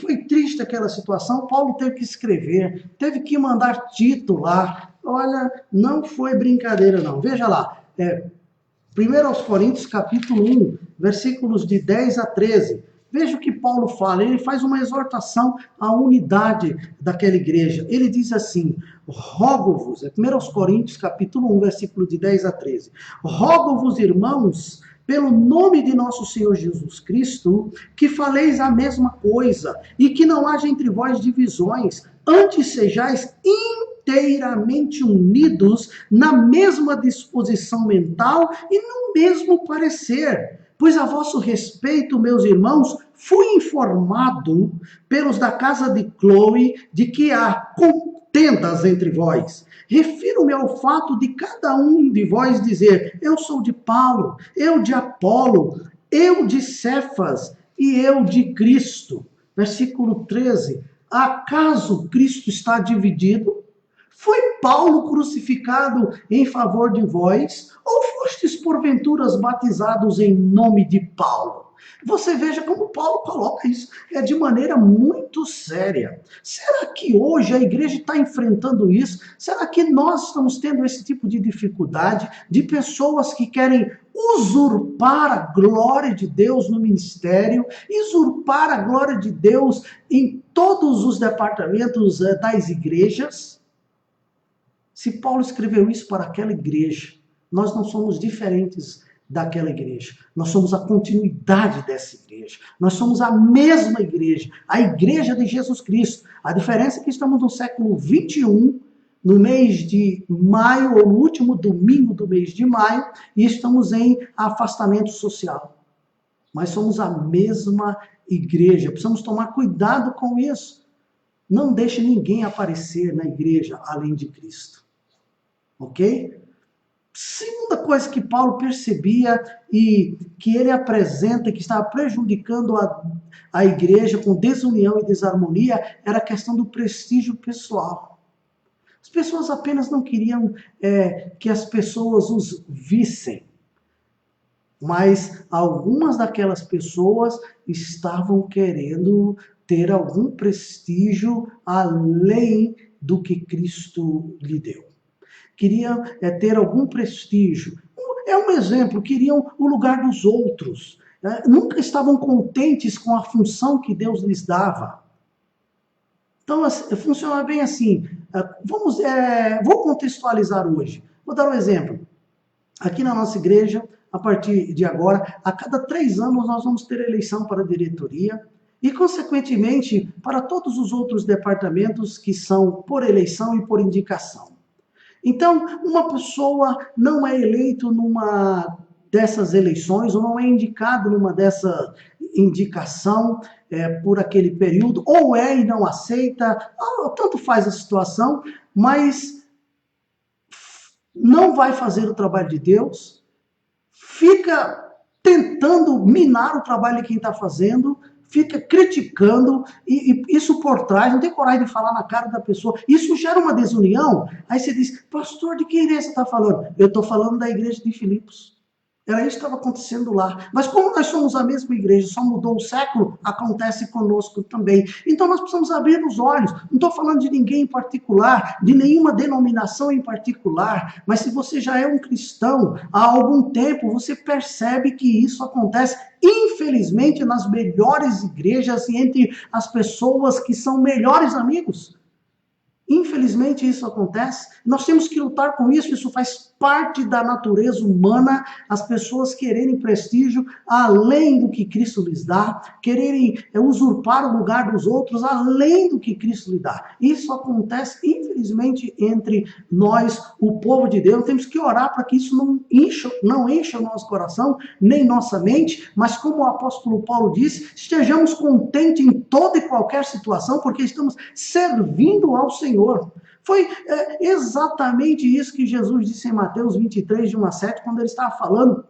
Foi triste aquela situação. Paulo teve que escrever, teve que mandar Tito lá. Olha, não foi brincadeira não. Veja lá, 1 aos Coríntios, capítulo 1, versículos de 10 a 13. Veja o que Paulo fala, ele faz uma exortação à unidade daquela igreja. Ele diz assim, rogo-vos, 1 aos Coríntios, capítulo 1, versículo de 10 a 13. Rogo-vos, irmãos, pelo nome de nosso Senhor Jesus Cristo, que faleis a mesma coisa, e que não haja entre vós divisões, antes sejais inteiramente unidos na mesma disposição mental e no mesmo parecer. Pois a vosso respeito, meus irmãos, fui informado pelos da casa de Cloe de que há contendas entre vós. Refiro-me ao fato de cada um de vós dizer, eu sou de Paulo, eu de Apolo, eu de Cefas e eu de Cristo. Versículo 13. Acaso Cristo está dividido? Foi Paulo crucificado em favor de vós? Ou fostes porventuras batizados em nome de Paulo? Você veja como Paulo coloca isso, de maneira muito séria. Será que hoje a igreja está enfrentando isso? Será que nós estamos tendo esse tipo de dificuldade de pessoas que querem usurpar a glória de Deus no ministério, usurpar a glória de Deus em todos os departamentos das igrejas? Se Paulo escreveu isso para aquela igreja, nós não somos diferentes daquela igreja. Nós somos a continuidade dessa igreja. Nós somos a mesma igreja, a igreja de Jesus Cristo. A diferença é que estamos no século 21, no mês de maio, ou no último domingo do mês de maio, e estamos em afastamento social. Mas somos a mesma igreja. Precisamos tomar cuidado com isso. Não deixe ninguém aparecer na igreja além de Cristo. Ok? Segunda coisa que Paulo percebia e que ele apresenta, que estava prejudicando a igreja com desunião e desarmonia, era a questão do prestígio pessoal. As pessoas apenas não queriam que as pessoas os vissem, mas algumas daquelas pessoas estavam querendo ter algum prestígio além do que Cristo lhe deu. Queriam ter algum prestígio. É um exemplo, queriam o lugar dos outros. Nunca estavam contentes com a função que Deus lhes dava. Então, funciona bem assim. Vou contextualizar hoje. Vou dar um exemplo. Aqui na nossa igreja, a partir de agora, a cada 3 anos nós vamos ter eleição para a diretoria e, consequentemente, para todos os outros departamentos que são por eleição e por indicação. Então, uma pessoa não é eleito numa dessas eleições, ou não é indicado numa dessa indicação por aquele período, ou e não aceita, tanto faz a situação, mas não vai fazer o trabalho de Deus, fica tentando minar o trabalho de quem está fazendo, fica criticando, e isso por trás, não tem coragem de falar na cara da pessoa. Isso gera uma desunião. Aí você diz, pastor, de que igreja você está falando? Eu estou falando da igreja de Filipos. Era isso que estava acontecendo lá. Mas como nós somos a mesma igreja, só mudou o século, acontece conosco também. Então nós precisamos abrir os olhos. Não estou falando de ninguém em particular, de nenhuma denominação em particular, mas se você já é um cristão há algum tempo, você percebe que isso acontece, infelizmente, nas melhores igrejas e entre as pessoas que são melhores amigos. Infelizmente isso acontece, nós temos que lutar com isso, isso faz parte da natureza humana, as pessoas quererem prestígio além do que Cristo lhes dá, quererem usurpar o lugar dos outros além do que Cristo lhes dá. Isso acontece, infelizmente, entre nós, o povo de Deus. Temos que orar para que isso não encha o nosso coração, nem nossa mente, mas como o apóstolo Paulo disse, estejamos contentes em toda e qualquer situação, porque estamos servindo ao Senhor. Foi exatamente isso que Jesus disse em Mateus 23, de 1 a 7, quando ele estava falando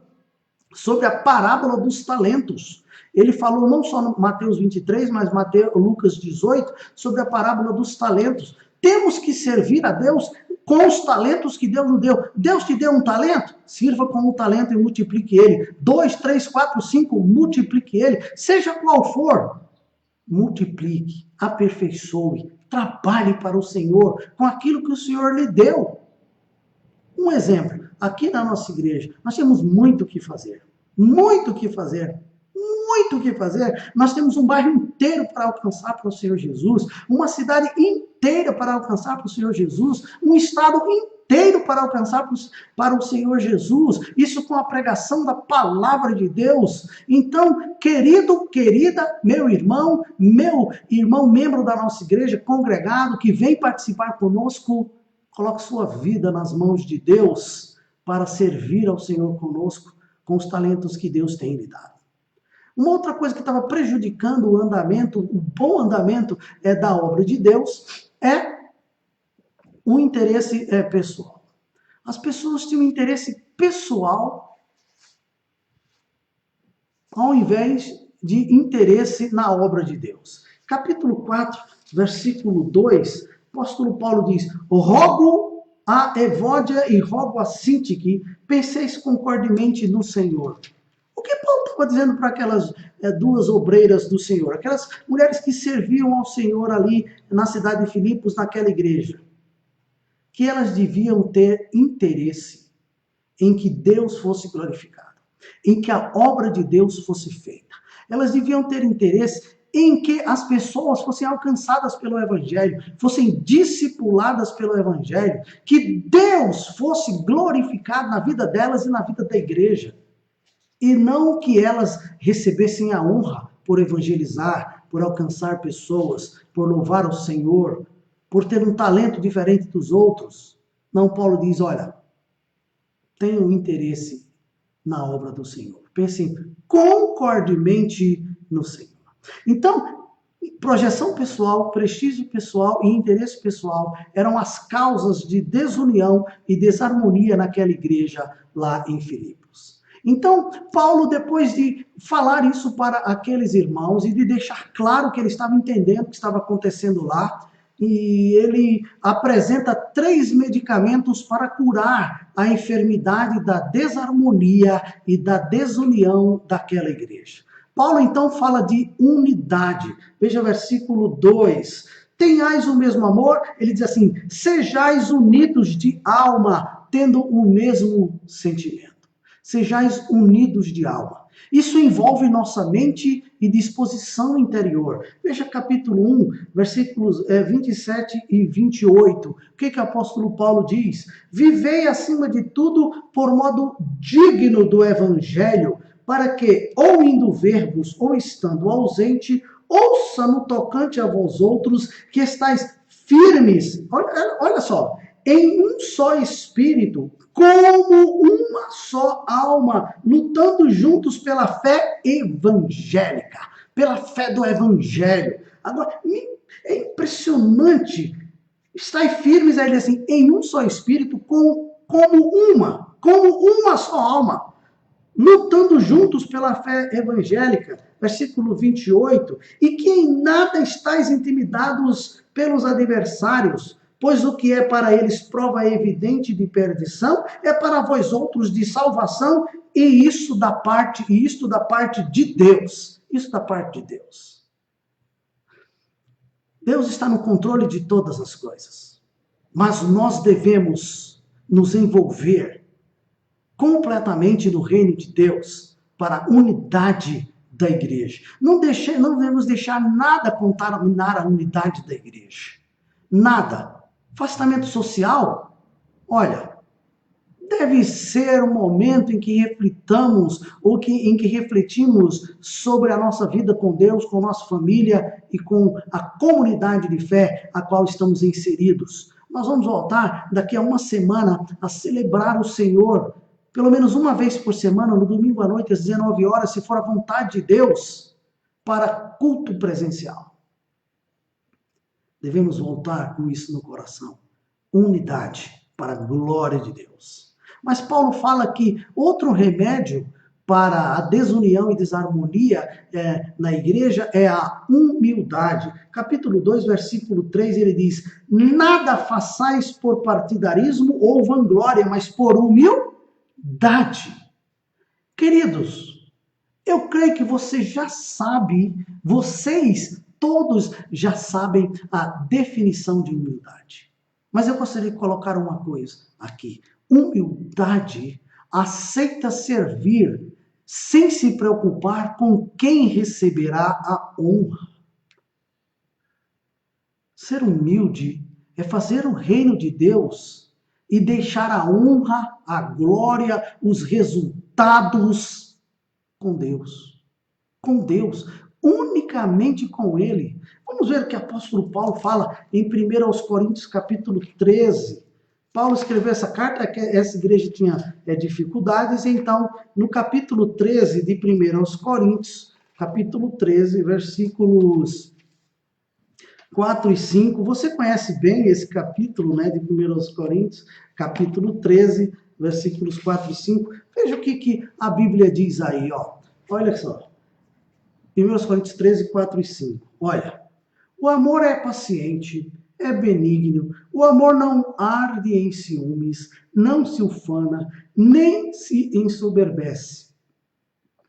sobre a parábola dos talentos. Ele falou não só no Mateus 23, mas Lucas 18, sobre a parábola dos talentos. Temos que servir a Deus com os talentos que Deus nos deu. Deus te deu um talento? Sirva com o talento e multiplique ele. 2, 3, 4, 5, multiplique ele. Seja qual for, multiplique, aperfeiçoe, trabalhe para o Senhor com aquilo que o Senhor lhe deu. Um exemplo, aqui na nossa igreja, nós temos muito o que fazer. Muito o que fazer. Muito o que fazer. Nós temos um bairro inteiro para alcançar para o Senhor Jesus, uma cidade inteira para alcançar para o Senhor Jesus, um estado inteiro para alcançar para o Senhor Jesus, isso com a pregação da palavra de Deus. Então, querido, querida, meu irmão membro da nossa igreja, congregado, que vem participar conosco, coloque sua vida nas mãos de Deus para servir ao Senhor conosco com os talentos que Deus tem lhe dado. Uma outra coisa que estava prejudicando o andamento, o bom andamento da obra de Deus, é o interesse pessoal. As pessoas tinham interesse pessoal ao invés de interesse na obra de Deus. Capítulo 4, versículo 2, o apóstolo Paulo diz: rogo a Evódia e rogo a Sintique, penseis concordemente no Senhor. O que Paulo estava dizendo para aquelas duas obreiras do Senhor, aquelas mulheres que serviam ao Senhor ali na cidade de Filipos, naquela igreja? Que elas deviam ter interesse em que Deus fosse glorificado, em que a obra de Deus fosse feita. Elas deviam ter interesse em que as pessoas fossem alcançadas pelo Evangelho, fossem discipuladas pelo Evangelho, que Deus fosse glorificado na vida delas e na vida da igreja. E não que elas recebessem a honra por evangelizar, por alcançar pessoas, por louvar o Senhor, por ter um talento diferente dos outros. Não, Paulo diz, olha, tenham interesse na obra do Senhor. Pensem concordemente no Senhor. Então, projeção pessoal, prestígio pessoal e interesse pessoal eram as causas de desunião e desarmonia naquela igreja lá em Filipos. Então, Paulo, depois de falar isso para aqueles irmãos e de deixar claro que ele estava entendendo o que estava acontecendo lá, e ele apresenta 3 medicamentos para curar a enfermidade da desarmonia e da desunião daquela igreja. Paulo então fala de unidade. Veja o versículo 2. Tenhais o mesmo amor, ele diz assim, sejais unidos de alma, tendo o mesmo sentimento. Sejais unidos de alma. Isso envolve nossa mente e disposição interior. Veja capítulo 1, versículos 27 e 28. O que o apóstolo Paulo diz? Vivei acima de tudo por modo digno do evangelho, para que, ou indo ver-vos, ou estando ausente, ouça no tocante a vós outros, que estáis firmes, olha só, em um só espírito, como uma só alma, lutando juntos pela fé evangélica, pela fé do evangelho. Agora, é impressionante, estáis firmes, aí ele diz assim, em um só espírito, como uma só alma, lutando juntos pela fé evangélica, versículo 28, e que em nada estáis intimidados pelos adversários, pois o que é para eles prova evidente de perdição, é para vós outros de salvação, e isto da parte de Deus. Isso da parte de Deus. Deus está no controle de todas as coisas, mas nós devemos nos envolver completamente no reino de Deus, para a unidade da igreja. Não devemos deixar nada contaminar a unidade da igreja. Nada. Afastamento social, olha, deve ser um momento em que reflitamos, em que refletimos sobre a nossa vida com Deus, com nossa família e com a comunidade de fé a qual estamos inseridos. Nós vamos voltar daqui a uma semana a celebrar o Senhor, pelo menos uma vez por semana, no domingo à noite, às 19 horas, se for a vontade de Deus, para culto presencial. Devemos voltar com isso no coração. Unidade para a glória de Deus. Mas Paulo fala que outro remédio para a desunião e desarmonia na igreja é a humildade. Capítulo 2, versículo 3, ele diz: nada façais por partidarismo ou vanglória, mas por humildade. Queridos, eu creio que você já sabe, vocês todos já sabem a definição de humildade. Mas eu gostaria de colocar uma coisa aqui. Humildade aceita servir sem se preocupar com quem receberá a honra. Ser humilde é fazer o reino de Deus e deixar a honra, a glória, os resultados com Deus. Com Deus, unicamente com Ele. Vamos ver o que o apóstolo Paulo fala em 1 Coríntios capítulo 13. Paulo escreveu essa carta, que essa igreja tinha dificuldades, então, no capítulo 13 de 1 Coríntios, capítulo 13, versículos 4 e 5, você conhece bem esse capítulo, né, de 1 Coríntios, capítulo 13, versículos 4 e 5, veja o que a Bíblia diz aí, ó. Olha só, 1 Coríntios 13, 4 e 5, olha, o amor é paciente, é benigno, o amor não arde em ciúmes, não se ufana, nem se ensoberbece,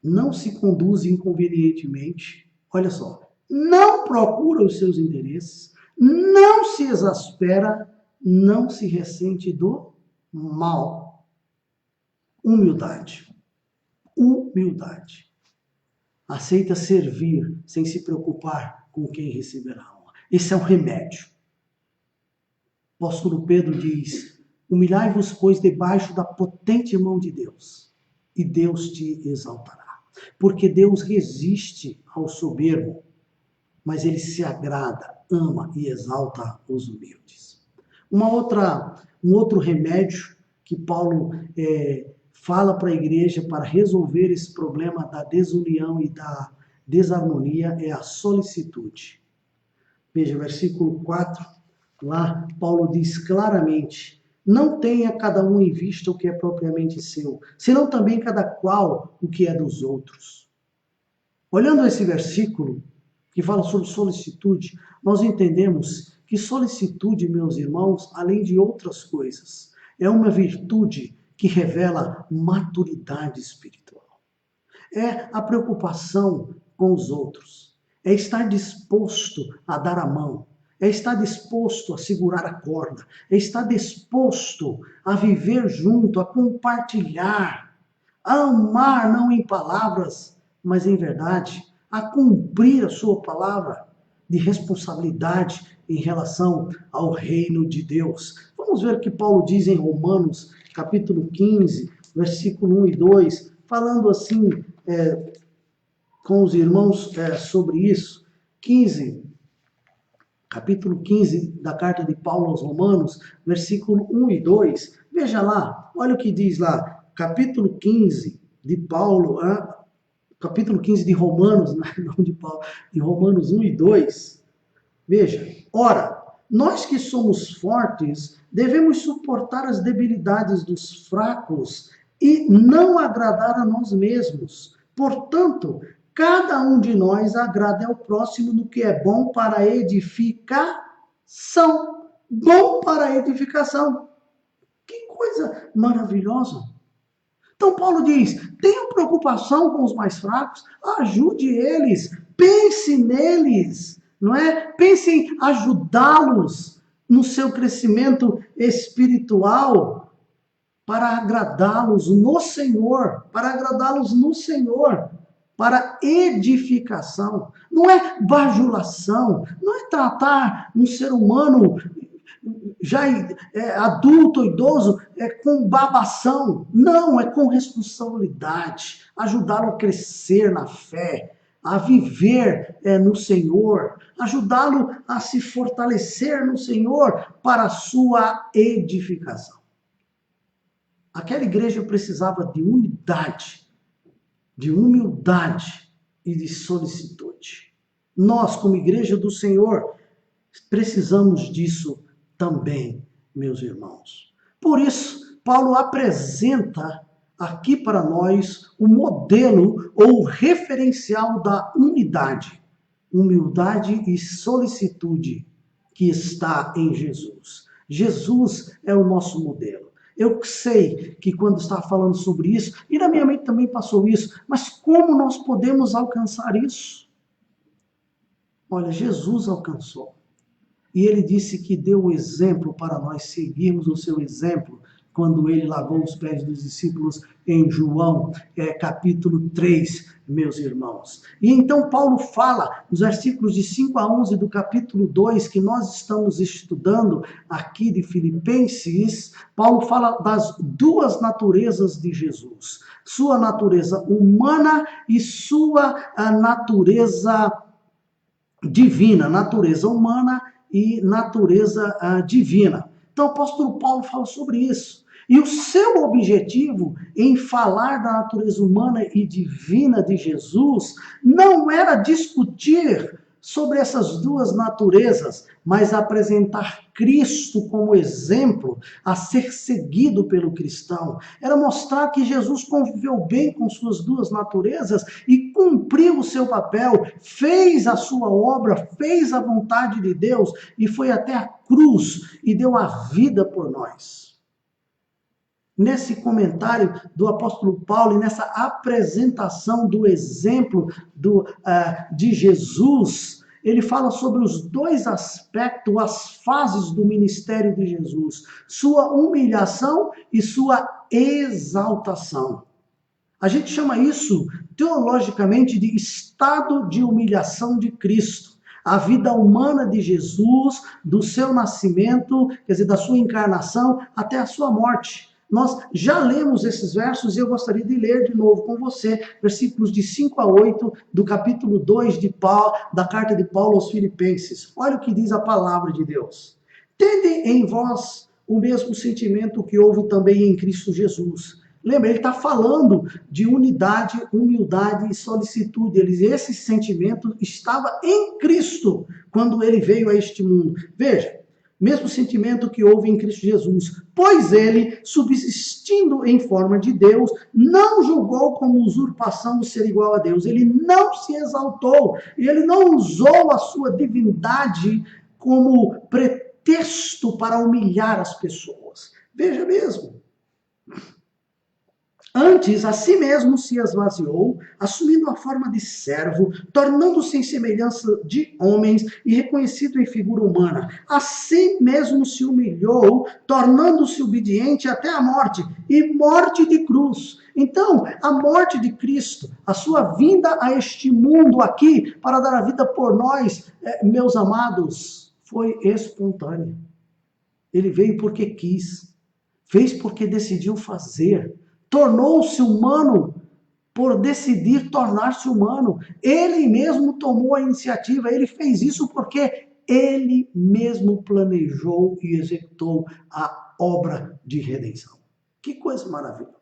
não se conduz inconvenientemente, olha só, não procura os seus interesses, não se exaspera, não se ressente do mal. Humildade. Humildade. Aceita servir sem se preocupar com quem receberá a honra. Esse é o remédio. O apóstolo Pedro diz: humilhai-vos, pois, debaixo da potente mão de Deus, e Deus te exaltará. Porque Deus resiste ao soberbo, mas ele se agrada, ama e exalta os humildes. Um outro remédio que Paulo fala para a igreja para resolver esse problema da desunião e da desarmonia é a solicitude. Veja, versículo 4, lá Paulo diz claramente: não tenha cada um em vista o que é propriamente seu, senão também cada qual o que é dos outros. Olhando esse versículo, que fala sobre solicitude, nós entendemos que solicitude, meus irmãos, além de outras coisas, é uma virtude que revela maturidade espiritual. É a preocupação com os outros, é estar disposto a dar a mão, é estar disposto a segurar a corda, é estar disposto a viver junto, a compartilhar, a amar não em palavras, mas em verdade, a cumprir a sua palavra de responsabilidade em relação ao reino de Deus. Vamos ver o que Paulo diz em Romanos, capítulo 15, versículo 1 e 2, falando assim com os irmãos sobre isso. Capítulo 15 da carta de Paulo aos Romanos, versículo 1 e 2. Veja lá, olha o que diz lá, capítulo 15 de Paulo, capítulo 15 de Romanos, não de Paulo, de Romanos 1 e 2. Veja, ora, nós que somos fortes, devemos suportar as debilidades dos fracos e não agradar a nós mesmos. Portanto, cada um de nós agrade ao próximo no que é bom para a edificação. Bom para a edificação. Que coisa maravilhosa. Então Paulo diz, tenha preocupação com os mais fracos, ajude eles, pense neles, não é? Pense em ajudá-los no seu crescimento espiritual para agradá-los no Senhor, para edificação. Não é bajulação, não é tratar um ser humano já adulto ou idoso com babação. Não, é com responsabilidade. Ajudá-lo a crescer na fé, a viver no Senhor, ajudá-lo a se fortalecer no Senhor para a sua edificação. Aquela igreja precisava de unidade, de humildade e de solicitude. Nós, como igreja do Senhor, precisamos disso também, meus irmãos. Por isso, Paulo apresenta aqui para nós o modelo ou o referencial da unidade, humildade e solicitude que está em Jesus. Jesus é o nosso modelo. Eu sei que quando estava falando sobre isso, e na minha mente também passou isso, mas como nós podemos alcançar isso? Olha, Jesus alcançou. E ele disse que deu o exemplo para nós seguirmos o seu exemplo, quando ele lavou os pés dos discípulos em João, capítulo 3, meus irmãos. E então Paulo fala, nos versículos de 5 a 11 do capítulo 2, que nós estamos estudando aqui de Filipenses, Paulo fala das duas naturezas de Jesus. Sua natureza humana e sua natureza divina, natureza humana e natureza divina. Então o apóstolo Paulo fala sobre isso. E o seu objetivo em falar da natureza humana e divina de Jesus não era discutir sobre essas duas naturezas, mas apresentar Cristo como exemplo a ser seguido pelo cristão. Era mostrar que Jesus conviveu bem com suas duas naturezas e cumpriu o seu papel, fez a sua obra, fez a vontade de Deus e foi até a cruz e deu a vida por nós. Nesse comentário do apóstolo Paulo e nessa apresentação do exemplo de Jesus, ele fala sobre os dois aspectos, as fases do ministério de Jesus, sua humilhação e sua exaltação. A gente chama isso, teologicamente, de estado de humilhação de Cristo. A vida humana de Jesus, do seu nascimento, quer dizer, da sua encarnação, até a sua morte. Nós já lemos esses versos e eu gostaria de ler de novo com você, versículos de 5 a 8 do capítulo 2 da carta de Paulo aos Filipenses. Olha o que diz a palavra de Deus. Tende em vós o mesmo sentimento que houve também em Cristo Jesus. Lembra, ele está falando de unidade, humildade e solicitude. Esse sentimento estava em Cristo quando ele veio a este mundo. Veja, mesmo sentimento que houve em Cristo Jesus, pois ele, subsistindo em forma de Deus, não julgou como usurpação o ser igual a Deus. Ele não se exaltou, ele não usou a sua divindade como pretexto para humilhar as pessoas. Veja mesmo. Antes, a si mesmo se esvaziou, assumindo a forma de servo, tornando-se em semelhança de homens e reconhecido em figura humana. A si mesmo se humilhou, tornando-se obediente até a morte, e morte de cruz. Então, a morte de Cristo, a sua vinda a este mundo aqui, para dar a vida por nós, meus amados, foi espontânea. Ele veio porque quis, fez porque decidiu fazer. Tornou-se humano por decidir tornar-se humano. Ele mesmo tomou a iniciativa, ele fez isso porque ele mesmo planejou e executou a obra de redenção. Que coisa maravilhosa.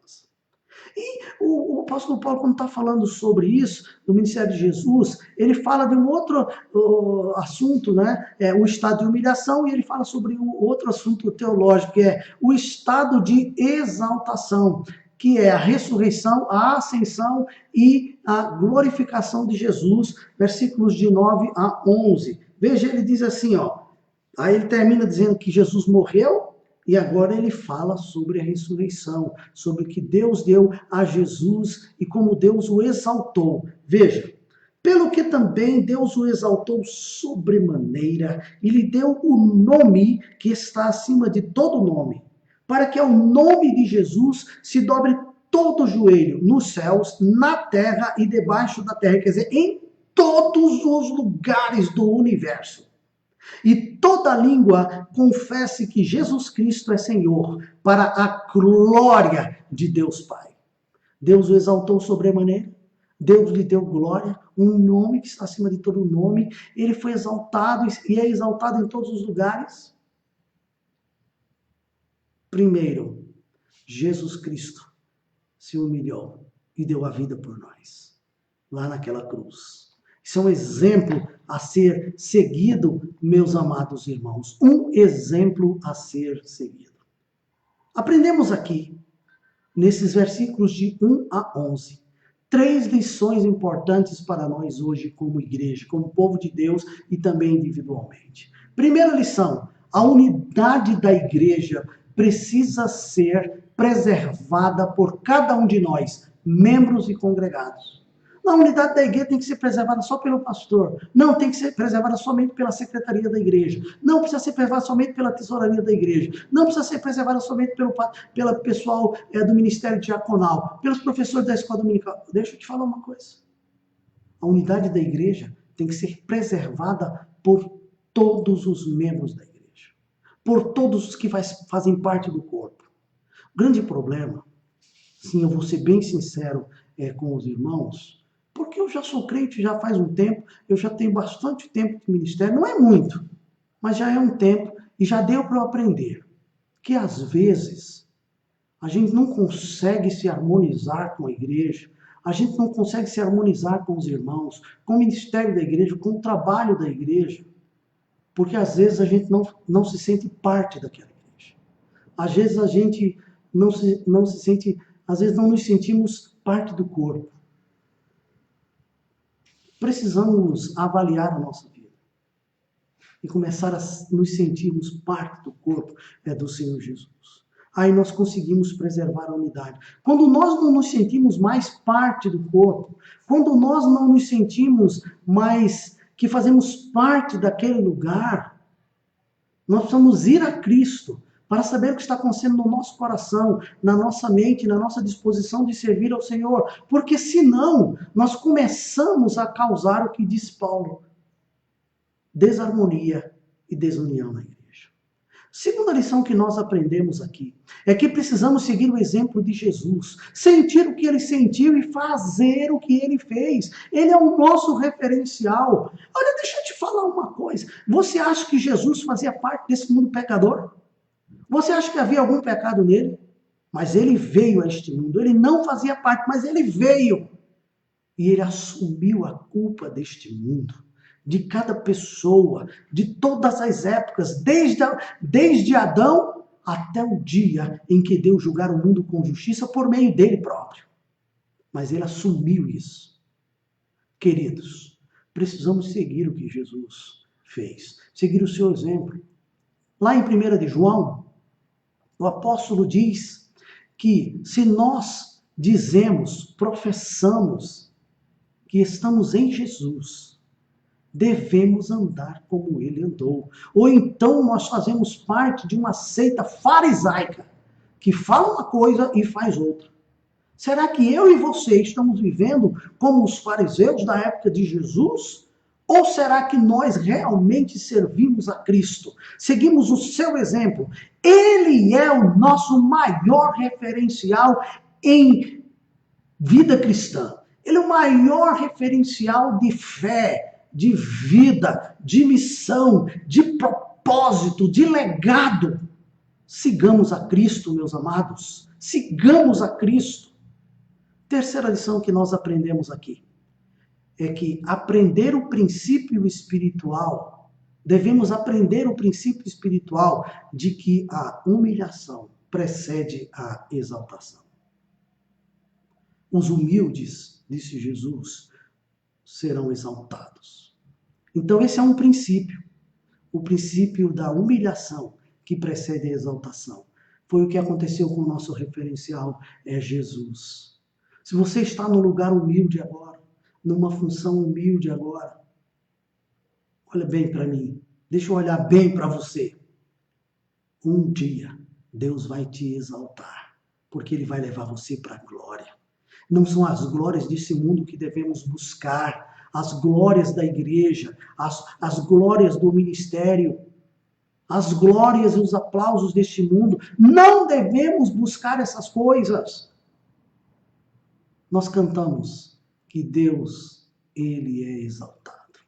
E o apóstolo Paulo, quando está falando sobre isso, do ministério de Jesus, ele fala de um outro assunto, né? O estado de humilhação, e ele fala sobre um outro assunto teológico, que é o estado de exaltação, que é a ressurreição, a ascensão e a glorificação de Jesus, versículos de 9 a 11. Veja, ele diz assim, aí ele termina dizendo que Jesus morreu, e agora ele fala sobre a ressurreição, sobre o que Deus deu a Jesus e como Deus o exaltou. Veja, pelo que também Deus o exaltou sobremaneira e lhe deu o nome que está acima de todo nome, para que ao nome de Jesus se dobre todo o joelho, nos céus, na terra e debaixo da terra, quer dizer, em todos os lugares do universo. E toda língua confesse que Jesus Cristo é Senhor, para a glória de Deus Pai. Deus o exaltou sobremaneira, Deus lhe deu glória, um nome que está acima de todo nome, ele foi exaltado e é exaltado em todos os lugares. Primeiro, Jesus Cristo se humilhou e deu a vida por nós, lá naquela cruz. Isso é um exemplo a ser seguido, meus amados irmãos. Um exemplo a ser seguido. Aprendemos aqui nesses versículos de 1 a 11. 3 lições importantes para nós hoje como igreja, como povo de Deus e também individualmente. Primeira lição, a unidade da igreja precisa ser preservada por cada um de nós, membros e congregados. A unidade da igreja tem que ser preservada só pelo pastor. Não tem que ser preservada somente pela secretaria da igreja. Não precisa ser preservada somente pela tesouraria da igreja. Não precisa ser preservada somente pelo pessoal do ministério diaconal, pelos professores da escola dominical. Deixa eu te falar uma coisa. A unidade da igreja tem que ser preservada por todos os membros da igreja. Por todos os que fazem parte do corpo. O grande problema, sim, eu vou ser bem sincero com os irmãos, porque eu já sou crente já faz um tempo, eu já tenho bastante tempo de ministério, não é muito, mas já é um tempo e já deu para eu aprender que às vezes a gente não consegue se harmonizar com a igreja, a gente não consegue se harmonizar com os irmãos, com o ministério da igreja, com o trabalho da igreja, porque às vezes a gente não se sente parte daquela igreja. Às vezes a gente não se sente, às vezes não nos sentimos parte do corpo. Precisamos avaliar a nossa vida e começar a nos sentirmos parte do corpo do Senhor Jesus. Aí nós conseguimos preservar a unidade. Quando nós não nos sentimos mais parte do corpo, quando nós não nos sentimos mais que fazemos parte daquele lugar, nós precisamos ir a Cristo para saber o que está acontecendo no nosso coração, na nossa mente, na nossa disposição de servir ao Senhor. Porque senão, nós começamos a causar o que diz Paulo: desarmonia e desunião na igreja. Segunda lição que nós aprendemos aqui é que precisamos seguir o exemplo de Jesus, sentir o que ele sentiu e fazer o que ele fez. Ele é o nosso referencial. Olha, deixa eu te falar uma coisa. Você acha que Jesus fazia parte desse mundo pecador? Você acha que havia algum pecado nele? Mas ele veio a este mundo. Ele não fazia parte, mas ele veio. E ele assumiu a culpa deste mundo, de cada pessoa, de todas as épocas, desde Adão até o dia em que Deus julgar o mundo com justiça por meio dele próprio. Mas ele assumiu isso. Queridos, precisamos seguir o que Jesus fez, seguir o seu exemplo. Lá em 1 de João, o apóstolo diz que se nós dizemos, professamos que estamos em Jesus, devemos andar como ele andou. Ou então nós fazemos parte de uma seita farisaica, que fala uma coisa e faz outra. Será que eu e você estamos vivendo como os fariseus da época de Jesus? Ou será que nós realmente servimos a Cristo? Seguimos o seu exemplo? Ele é o nosso maior referencial em vida cristã. Ele é o maior referencial de fé, de vida, de missão, de propósito, de legado. Sigamos a Cristo, meus amados. Sigamos a Cristo. Terceira lição que nós aprendemos aqui é que aprender o princípio espiritual, devemos aprender o princípio espiritual de que a humilhação precede a exaltação. Os humildes, disse Jesus, serão exaltados. Então esse é um princípio, o princípio da humilhação que precede a exaltação. Foi o que aconteceu com o nosso referencial, Jesus. Se você está no lugar humilde agora, numa função humilde agora, olha bem para mim, deixa eu olhar bem para você. Um dia Deus vai te exaltar, porque Ele vai levar você para a glória. Não são as glórias desse mundo que devemos buscar, as glórias da igreja, as glórias do ministério, as glórias e os aplausos deste mundo. Não devemos buscar essas coisas. Nós cantamos que Deus, Ele é exaltado.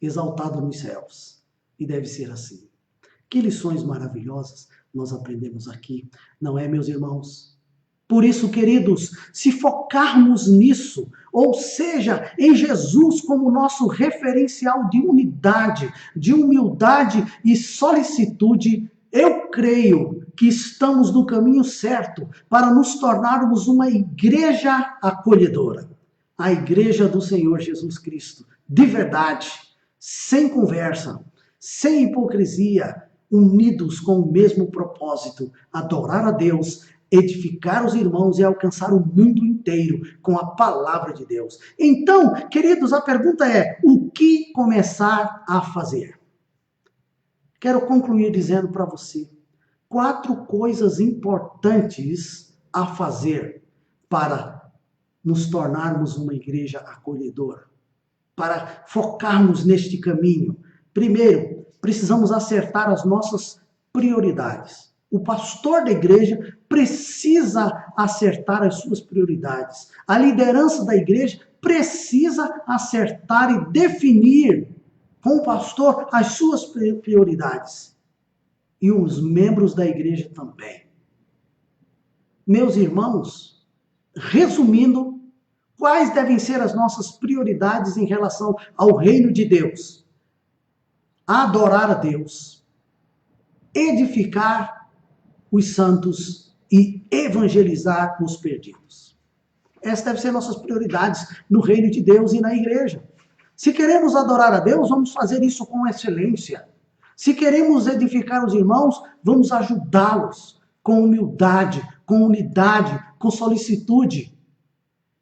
Exaltado nos céus. E deve ser assim. Que lições maravilhosas nós aprendemos aqui, não é, meus irmãos? Por isso, queridos, se focarmos nisso, ou seja, em Jesus como nosso referencial de unidade, de humildade e solicitude, Eu creio que estamos no caminho certo para nos tornarmos uma igreja acolhedora. A igreja do Senhor Jesus Cristo, de verdade, sem conversa, sem hipocrisia, unidos com o mesmo propósito, adorar a Deus, edificar os irmãos e alcançar o mundo inteiro com a palavra de Deus. Então, queridos, a pergunta é: o que começar a fazer? Quero concluir dizendo para você 4 coisas importantes a fazer para nos tornarmos uma igreja acolhedora, para focarmos neste caminho. Primeiro, precisamos acertar as nossas prioridades. O pastor da igreja precisa acertar as suas prioridades. A liderança da igreja precisa acertar e definir com o pastor as suas prioridades. E os membros da igreja também. Meus irmãos, resumindo, quais devem ser as nossas prioridades em relação ao reino de Deus? Adorar a Deus, edificar os santos e evangelizar os perdidos. Essas devem ser nossas prioridades no reino de Deus e na igreja. Se queremos adorar a Deus, vamos fazer isso com excelência. Se queremos edificar os irmãos, vamos ajudá-los com humildade, com unidade, com solicitude.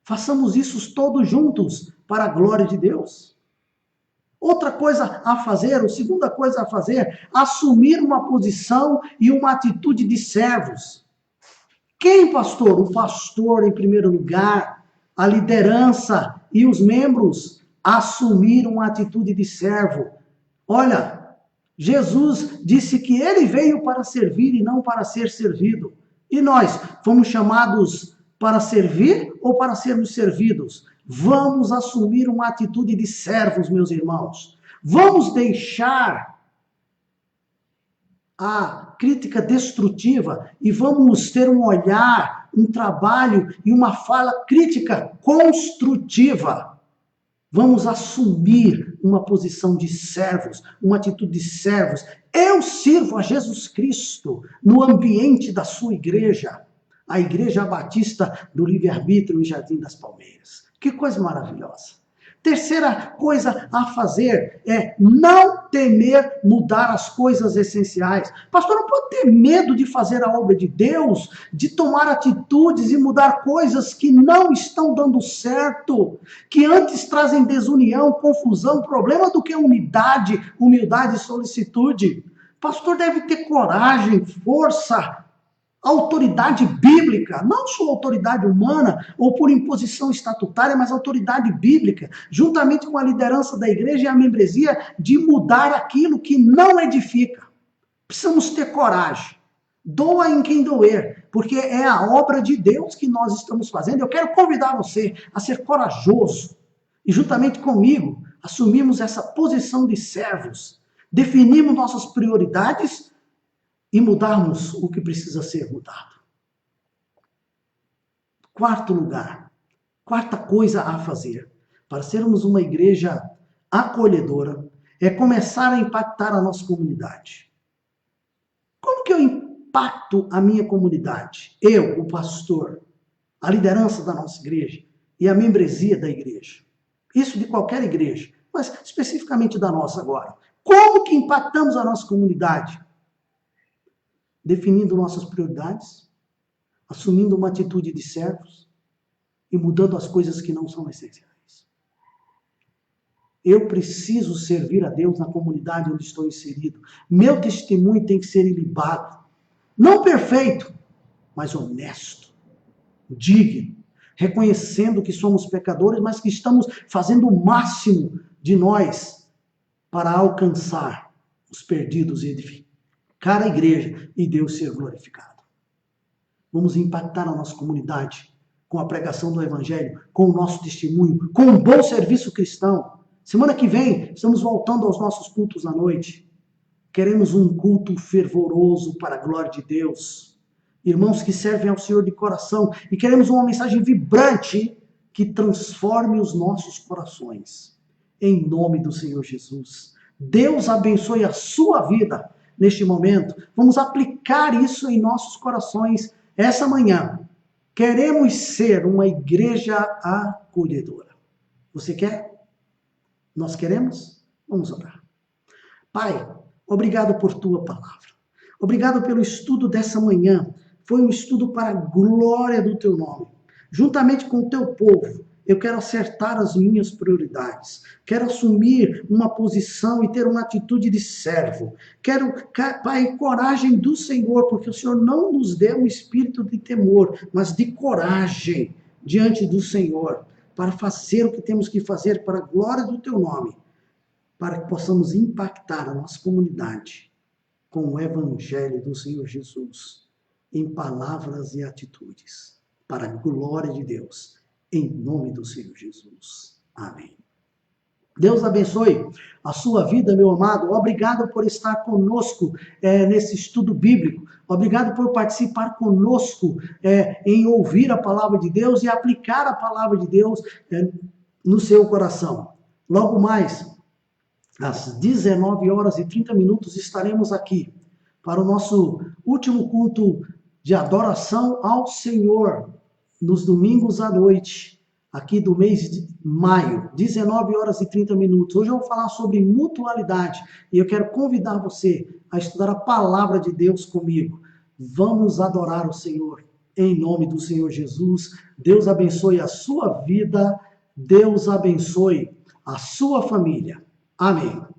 Façamos isso todos juntos para a glória de Deus. Outra coisa a fazer, ou segunda coisa a fazer, assumir uma posição e uma atitude de servos. Quem, pastor? O pastor, em primeiro lugar, a liderança e os membros assumiram uma atitude de servo. Olha, Jesus disse que ele veio para servir e não para ser servido. E nós fomos chamados para servir ou para sermos servidos? Vamos assumir uma atitude de servos, meus irmãos. Vamos deixar a crítica destrutiva e vamos ter um olhar, um trabalho e uma fala crítica construtiva. Vamos assumir uma posição de servos, uma atitude de servos. Eu sirvo a Jesus Cristo no ambiente da sua igreja, a Igreja Batista do Livre-Arbítrio em Jardim das Palmeiras. Que coisa maravilhosa. Terceira coisa a fazer é não temer mudar as coisas essenciais. Pastor, não pode ter medo de fazer a obra de Deus, de tomar atitudes e mudar coisas que não estão dando certo, que antes trazem desunião, confusão, problema do que unidade, humildade e solicitude. Pastor deve ter coragem, força, autoridade bíblica, não sua autoridade humana ou por imposição estatutária, mas autoridade bíblica, juntamente com a liderança da igreja e a membresia, de mudar aquilo que não edifica. Precisamos ter coragem. Doa em quem doer, porque é a obra de Deus que nós estamos fazendo. Eu quero convidar você a ser corajoso e, juntamente comigo, assumirmos essa posição de servos, definirmos nossas prioridades e mudarmos o que precisa ser mudado. Quarto lugar, quarta coisa a fazer para sermos uma igreja acolhedora é começar a impactar a nossa comunidade. Como que eu impacto a minha comunidade? Eu, o pastor, a liderança da nossa igreja e a membresia da igreja. Isso de qualquer igreja, mas especificamente da nossa agora. Como que impactamos a nossa comunidade? Definindo nossas prioridades, assumindo uma atitude de servos e mudando as coisas que não são essenciais. Eu preciso servir a Deus na comunidade onde estou inserido. Meu testemunho tem que ser ilibado. Não perfeito, mas honesto, digno, reconhecendo que somos pecadores, mas que estamos fazendo o máximo de nós para alcançar os perdidos e edificar a igreja e Deus ser glorificado. Vamos impactar a nossa comunidade com a pregação do Evangelho, com o nosso testemunho, com um bom serviço cristão. Semana que vem, estamos voltando aos nossos cultos à noite. Queremos um culto fervoroso para a glória de Deus. Irmãos que servem ao Senhor de coração. E queremos uma mensagem vibrante que transforme os nossos corações. Em nome do Senhor Jesus. Deus abençoe a sua vida. neste momento, vamos aplicar isso em nossos corações essa manhã. Queremos ser uma igreja acolhedora. Você quer? Nós queremos? Vamos orar. Pai, obrigado por tua palavra. Obrigado pelo estudo dessa manhã. Foi um estudo para a glória do teu nome. Juntamente com o teu povo, eu quero acertar as minhas prioridades. Quero assumir uma posição e ter uma atitude de servo. Quero, Pai, coragem do Senhor, porque o Senhor não nos deu um espírito de temor, mas de coragem diante do Senhor, para fazer o que temos que fazer para a glória do teu nome, para que possamos impactar a nossa comunidade com o evangelho do Senhor Jesus, em palavras e atitudes, para a glória de Deus, em nome do Senhor Jesus. Amém. Deus abençoe a sua vida, meu amado. Obrigado por estar conosco nesse estudo bíblico. Obrigado por participar conosco em ouvir a palavra de Deus e aplicar a palavra de Deus no seu coração. Logo mais, às 19h30, estaremos aqui para o nosso último culto de adoração ao Senhor, nos domingos à noite, aqui do mês de maio, 19h30. Hoje eu vou falar sobre mutualidade e eu quero convidar você a estudar a palavra de Deus comigo. Vamos adorar o Senhor, em nome do Senhor Jesus. Deus abençoe a sua vida, Deus abençoe a sua família. Amém.